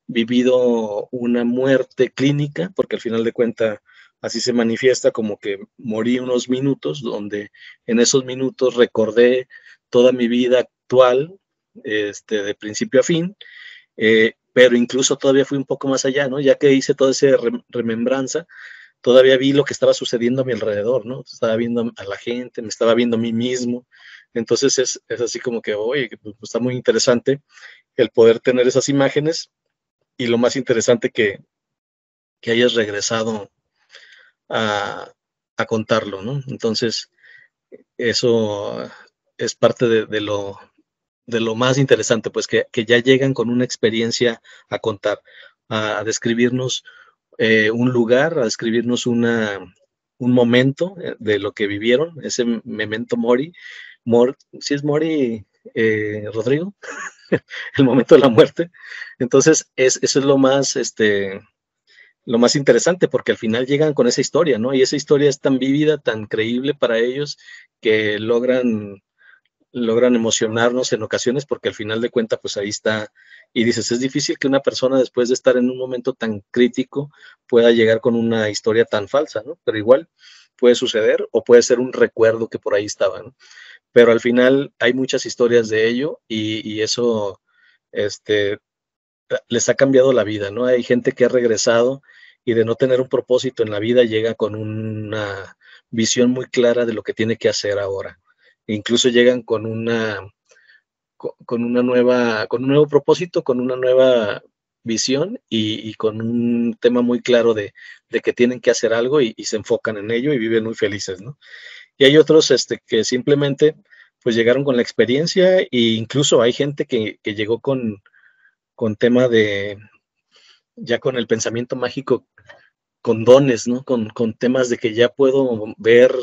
vivido una muerte clínica, porque al final de cuentas así se manifiesta como que morí unos minutos, donde en esos minutos recordé toda mi vida actual, de principio a fin, pero incluso todavía fui un poco más allá, ¿no? Ya que hice toda esa remembranza, todavía vi lo que estaba sucediendo a mi alrededor, ¿no? Estaba viendo a la gente, me estaba viendo a mí mismo. Entonces es así como que, oye, pues está muy interesante el poder tener esas imágenes y lo más interesante que hayas regresado a, a contarlo, ¿no? Entonces, eso es parte de lo más interesante, pues que ya llegan con una experiencia a contar, a describirnos un lugar, a describirnos un momento de lo que vivieron, ese memento mori, ¿sí es mori, Rodrigo? El momento de la muerte. Entonces, eso es lo más interesante, porque al final llegan con esa historia, ¿no? Y esa historia es tan vívida, tan creíble para ellos, que logran emocionarnos en ocasiones, porque al final de cuentas, pues ahí está, y dices, es difícil que una persona después de estar en un momento tan crítico pueda llegar con una historia tan falsa, ¿no? Pero igual puede suceder o puede ser un recuerdo que por ahí estaba, ¿no? Pero al final hay muchas historias de ello y eso, les ha cambiado la vida, ¿no? Hay gente que ha regresado y de no tener un propósito en la vida llega con una visión muy clara de lo que tiene que hacer ahora. E incluso llegan con un nuevo propósito, con una nueva visión y con un tema muy claro de que tienen que hacer algo y se enfocan en ello y viven muy felices, ¿no? Y hay otros que simplemente pues llegaron con la experiencia e incluso hay gente que llegó con tema ya con el pensamiento mágico, con dones, ¿no? Con temas de que ya puedo ver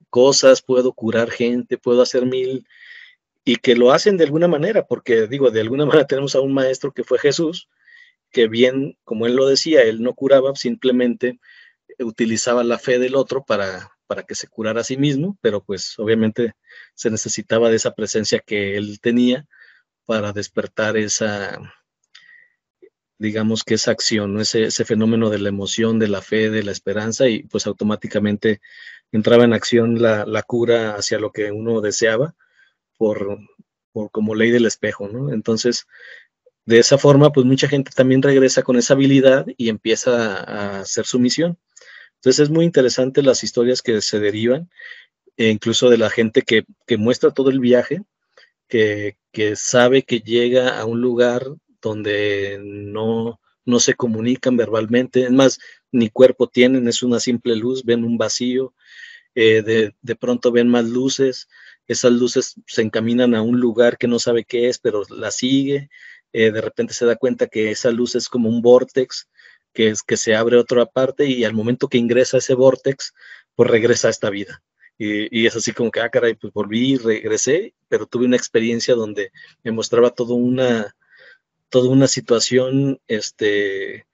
cosas, puedo curar gente, puedo hacer mil, y que lo hacen de alguna manera, porque digo, de alguna manera tenemos a un maestro que fue Jesús, que bien, como él lo decía, él no curaba, simplemente utilizaba la fe del otro para que se curara a sí mismo, pero pues obviamente se necesitaba de esa presencia que él tenía para despertar digamos que esa acción, ¿no? Ese fenómeno de la emoción, de la fe, de la esperanza, y pues automáticamente entraba en acción la cura hacia lo que uno deseaba por, por como ley del espejo, ¿no? Entonces, de esa forma, pues mucha gente también regresa con esa habilidad y empieza a hacer su misión. Entonces es muy interesante las historias que se derivan, e incluso de la gente que muestra todo el viaje, que sabe que llega a un lugar donde no se comunican verbalmente, es más, ni cuerpo tienen, es una simple luz, ven un vacío, de pronto ven más luces, esas luces se encaminan a un lugar que no sabe qué es, pero la sigue, de repente se da cuenta que esa luz es como un vórtex, que se abre otra parte y al momento que ingresa ese vórtex, pues regresa a esta vida. Y es así como que, caray, pues volví, regresé, pero tuve una experiencia donde me mostraba toda una situación, que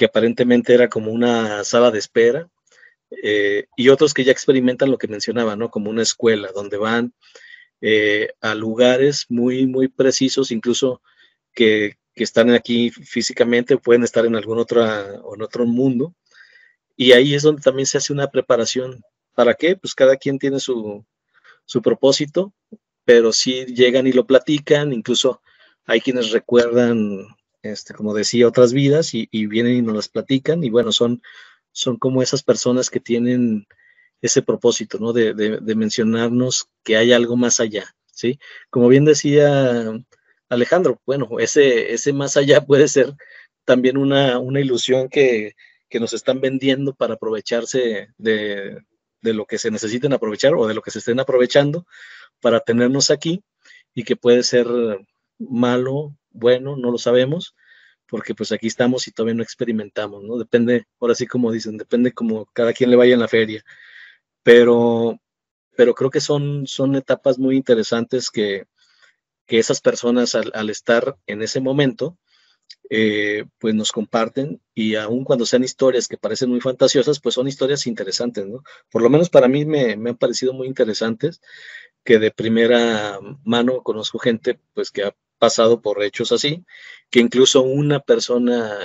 aparentemente era como una sala de espera, y otros que ya experimentan lo que mencionaba, ¿no? Como una escuela, donde van a lugares muy, muy precisos, incluso que están aquí físicamente, pueden estar en en otro mundo, y ahí es donde también se hace una preparación. ¿Para qué? Pues cada quien tiene su propósito, pero sí llegan y lo platican, incluso hay quienes recuerdan, como decía, otras vidas y vienen y nos las platican, y bueno, son como esas personas que tienen ese propósito, ¿no? De mencionarnos que hay algo más allá, ¿sí? Como bien decía Alejandro, bueno, ese más allá puede ser también una ilusión que nos están vendiendo para aprovecharse de lo que se necesiten aprovechar o de lo que se estén aprovechando para tenernos aquí, y que puede ser malo, bueno, no lo sabemos, porque pues aquí estamos y todavía no experimentamos, ¿no? Depende, ahora sí como dicen, depende como cada quien le vaya en la feria, pero, pero creo que son etapas muy interesantes que esas personas al estar en ese momento, pues nos comparten, y aun cuando sean historias que parecen muy fantasiosas, pues son historias interesantes, ¿no? Por lo menos para mí me han parecido muy interesantes, que de primera mano conozco gente pues que ha pasado por hechos así, que incluso una persona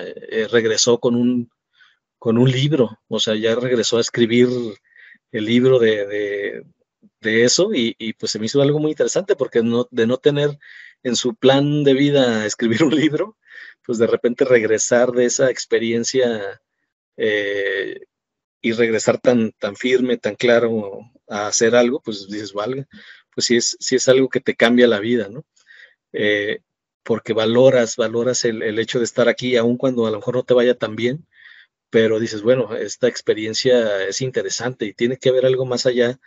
regresó con un libro, o sea, ya regresó a escribir el libro de eso, y pues se me hizo algo muy interesante porque de no tener en su plan de vida escribir un libro, pues de repente regresar de esa experiencia, eh, y regresar tan firme, tan claro a hacer algo, pues dices, vale, pues sí es algo que te cambia la vida, ¿no? Eh, Porque valoras el hecho de estar aquí, aun cuando a lo mejor no te vaya tan bien, pero dices, bueno, esta experiencia es interesante y tiene que haber algo más allá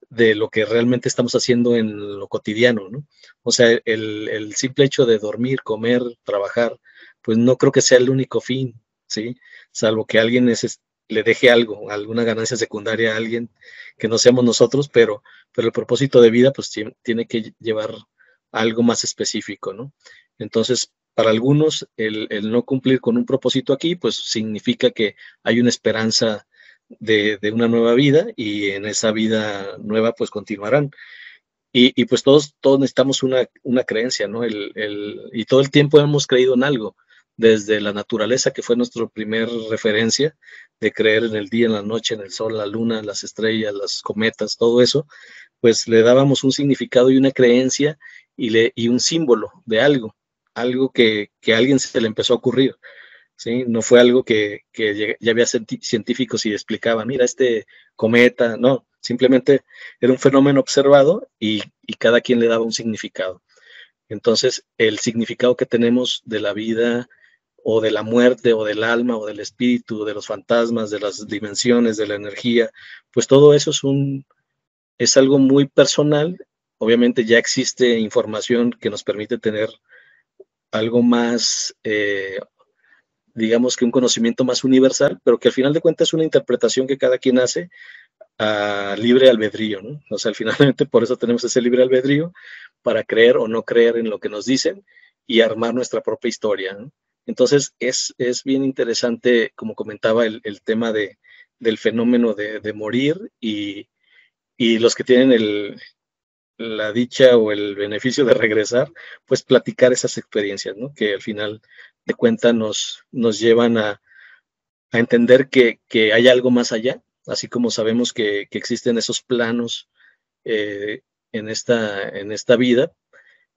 de lo que realmente estamos haciendo en lo cotidiano, ¿no? O sea, el simple hecho de dormir, comer, trabajar, pues no creo que sea el único fin, ¿sí? Salvo que alguien le deje algo, alguna ganancia secundaria a alguien que no seamos nosotros, pero el propósito de vida pues tiene que llevar algo más específico, ¿no? Entonces, para algunos, el no cumplir con un propósito aquí, pues significa que hay una esperanza de una nueva vida, y en esa vida nueva pues continuarán. Y pues todos necesitamos una creencia, ¿no? Y todo el tiempo hemos creído en algo, desde la naturaleza, que fue nuestra primer referencia, de creer en el día, en la noche, en el sol, la luna, las estrellas, las cometas, todo eso, pues le dábamos un significado y una creencia, y un símbolo de algo que a alguien se le empezó a ocurrir. ¿Sí? No fue algo que ya había científicos y explicaban, mira, este cometa, no, simplemente era un fenómeno observado, y cada quien le daba un significado. Entonces, el significado que tenemos de la vida, o de la muerte, o del alma, o del espíritu, de los fantasmas, de las dimensiones, de la energía, pues todo eso es algo muy personal. Obviamente ya existe información que nos permite tener algo más, digamos que un conocimiento más universal, pero que al final de cuentas es una interpretación que cada quien hace a libre albedrío, ¿no? O sea, finalmente por eso tenemos ese libre albedrío, para creer o no creer en lo que nos dicen y armar nuestra propia historia, ¿no? Entonces es bien interesante, como comentaba, el tema del fenómeno de morir, y los que tienen la dicha o el beneficio de regresar, pues platicar esas experiencias, ¿no? Que al final de cuentas nos llevan a entender que hay algo más allá, así como sabemos que existen esos planos en esta vida,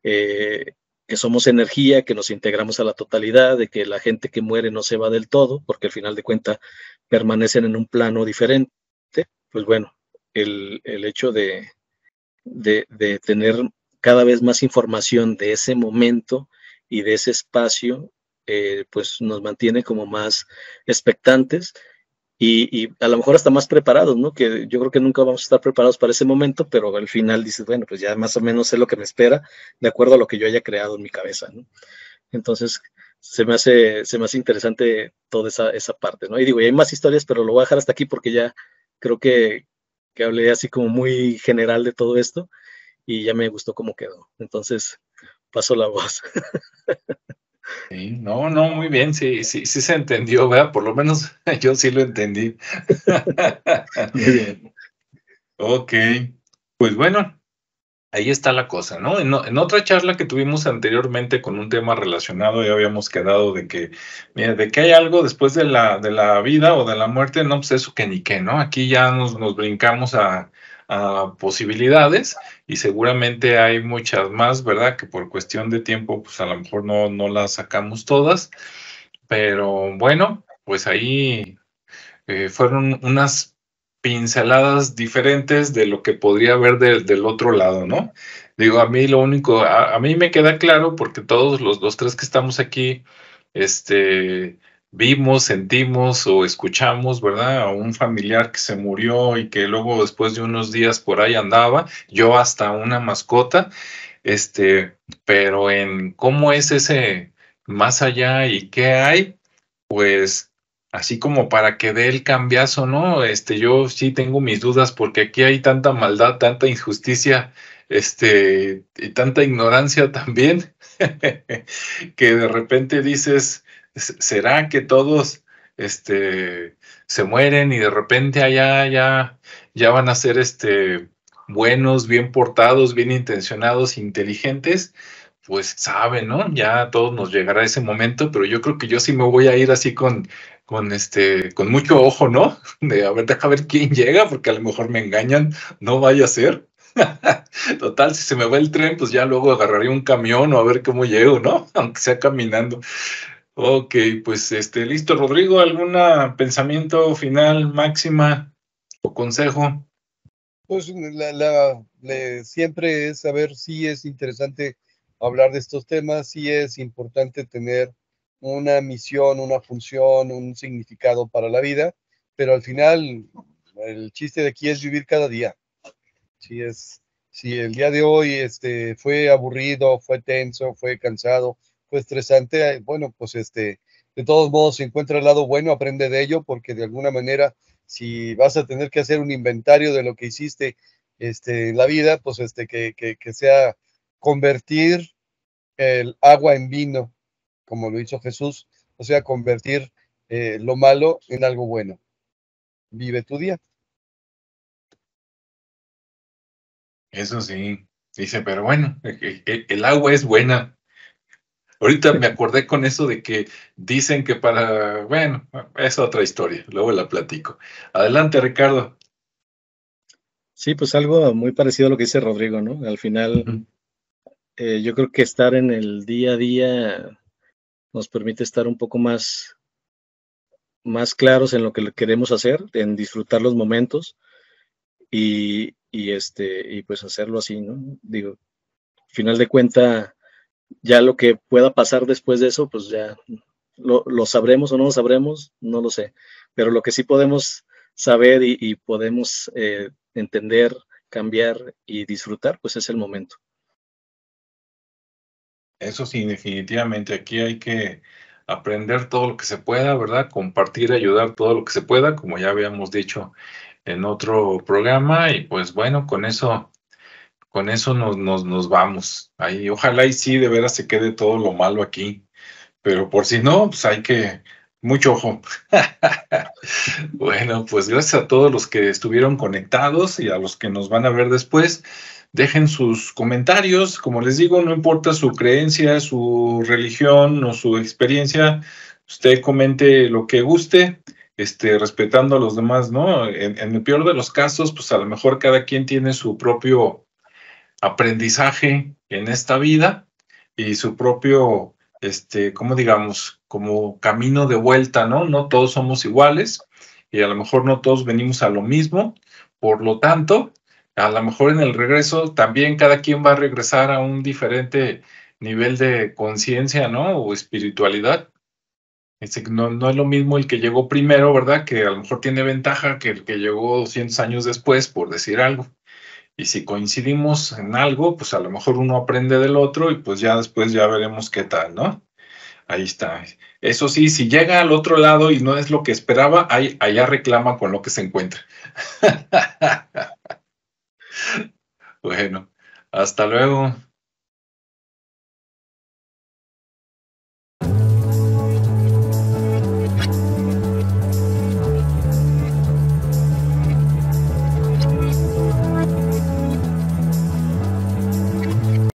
que somos energía, que nos integramos a la totalidad, de que la gente que muere no se va del todo, porque al final de cuentas permanecen en un plano diferente. Pues bueno, el hecho de tener cada vez más información de ese momento y de ese espacio, pues nos mantiene como más expectantes y a lo mejor hasta más preparados, ¿no? Que yo creo que nunca vamos a estar preparados para ese momento, pero al final dices, bueno, pues ya más o menos sé lo que me espera de acuerdo a lo que yo haya creado en mi cabeza, ¿no? Entonces, se me hace interesante toda esa parte, ¿no? Y digo, y hay más historias, pero lo voy a dejar hasta aquí porque ya creo que hablé así como muy general de todo esto y ya me gustó cómo quedó. Entonces, paso la voz. Sí, no, muy bien, sí se entendió, ¿verdad? Por lo menos yo sí lo entendí. Muy bien. Ok, pues bueno, ahí está la cosa, ¿no? En otra charla que tuvimos anteriormente con un tema relacionado, ya habíamos quedado de que, mira, de que hay algo después de la vida o de la muerte, no, pues eso que ni qué, ¿no? Aquí ya nos brincamos a posibilidades y seguramente hay muchas más, ¿verdad? Que por cuestión de tiempo, pues a lo mejor no las sacamos todas, pero bueno, pues ahí fueron unas pinceladas diferentes de lo que podría haber del otro lado, ¿no? Digo, a mí lo único, a mí me queda claro porque todos los tres que estamos aquí, vimos, sentimos o escuchamos, ¿verdad? A un familiar que se murió y que luego después de unos días por ahí andaba, yo hasta una mascota, pero en cómo es ese más allá y qué hay, pues así como para que dé el cambiazo, ¿no? Yo sí tengo mis dudas porque aquí hay tanta maldad, tanta injusticia, y tanta ignorancia también, que de repente dices, ¿será que todos, se mueren y de repente allá ya van a ser, buenos, bien portados, bien intencionados, inteligentes? Pues sabe, ¿no? Ya a todos nos llegará ese momento, pero yo creo que yo sí me voy a ir así con mucho ojo, ¿no? De a ver, deja ver quién llega, porque a lo mejor me engañan, no vaya a ser. Total, si se me va el tren, pues ya luego agarraré un camión o a ver cómo llego, ¿no? Aunque sea caminando. Ok, pues listo, Rodrigo, ¿algún pensamiento final, máxima o consejo? Pues siempre es saber si es interesante hablar de estos temas, si es importante tener una misión, una función, un significado para la vida, pero al final el chiste de aquí es vivir cada día. Si el día de hoy fue aburrido, fue tenso, fue cansado, fue estresante, bueno, pues de todos modos, si encuentra el lado bueno, aprende de ello, porque de alguna manera, si vas a tener que hacer un inventario de lo que hiciste en la vida, pues que sea convertir el agua en vino, como lo hizo Jesús, o sea, convertir lo malo en algo bueno. Vive tu día. Eso sí, dice, pero bueno, el agua es buena. Ahorita me acordé con eso de que dicen que bueno, es otra historia, luego la platico. Adelante, Ricardo. Sí, pues algo muy parecido a lo que dice Rodrigo, ¿no? Al final, Ujú. yo creo que estar en el día a día nos permite estar un poco más claros en lo que queremos hacer, en disfrutar los momentos y pues hacerlo así, ¿no? Digo, al final de cuenta, ya lo que pueda pasar después de eso, pues ya lo sabremos o no lo sabremos, no lo sé. Pero lo que sí podemos saber y podemos entender, cambiar y disfrutar, pues es el momento. Eso sí, definitivamente aquí hay que aprender todo lo que se pueda, ¿verdad? Compartir, ayudar todo lo que se pueda, como ya habíamos dicho en otro programa, y pues bueno, con eso nos vamos. Ahí, ojalá y sí, de veras se quede todo lo malo aquí. Pero por si no, pues hay que Mucho ojo. Bueno, pues gracias a todos los que estuvieron conectados y a los que nos van a ver después. Dejen sus comentarios. Como les digo, no importa su creencia, su religión o su experiencia, usted comente lo que guste, respetando a los demás, ¿no? En el peor de los casos, pues a lo mejor cada quien tiene su propio aprendizaje en esta vida y su propio, ¿cómo digamos? Como camino de vuelta, ¿no? No todos somos iguales y a lo mejor no todos venimos a lo mismo. Por lo tanto, a lo mejor en el regreso también cada quien va a regresar a un diferente nivel de conciencia, ¿no? O espiritualidad. No es lo mismo el que llegó primero, ¿verdad? Que a lo mejor tiene ventaja que el que llegó 200 años después, por decir algo. Y si coincidimos en algo, pues a lo mejor uno aprende del otro y pues ya después ya veremos qué tal, ¿no? Ahí está. Eso sí, si llega al otro lado y no es lo que esperaba, allá reclama con lo que se encuentra. Bueno, hasta luego.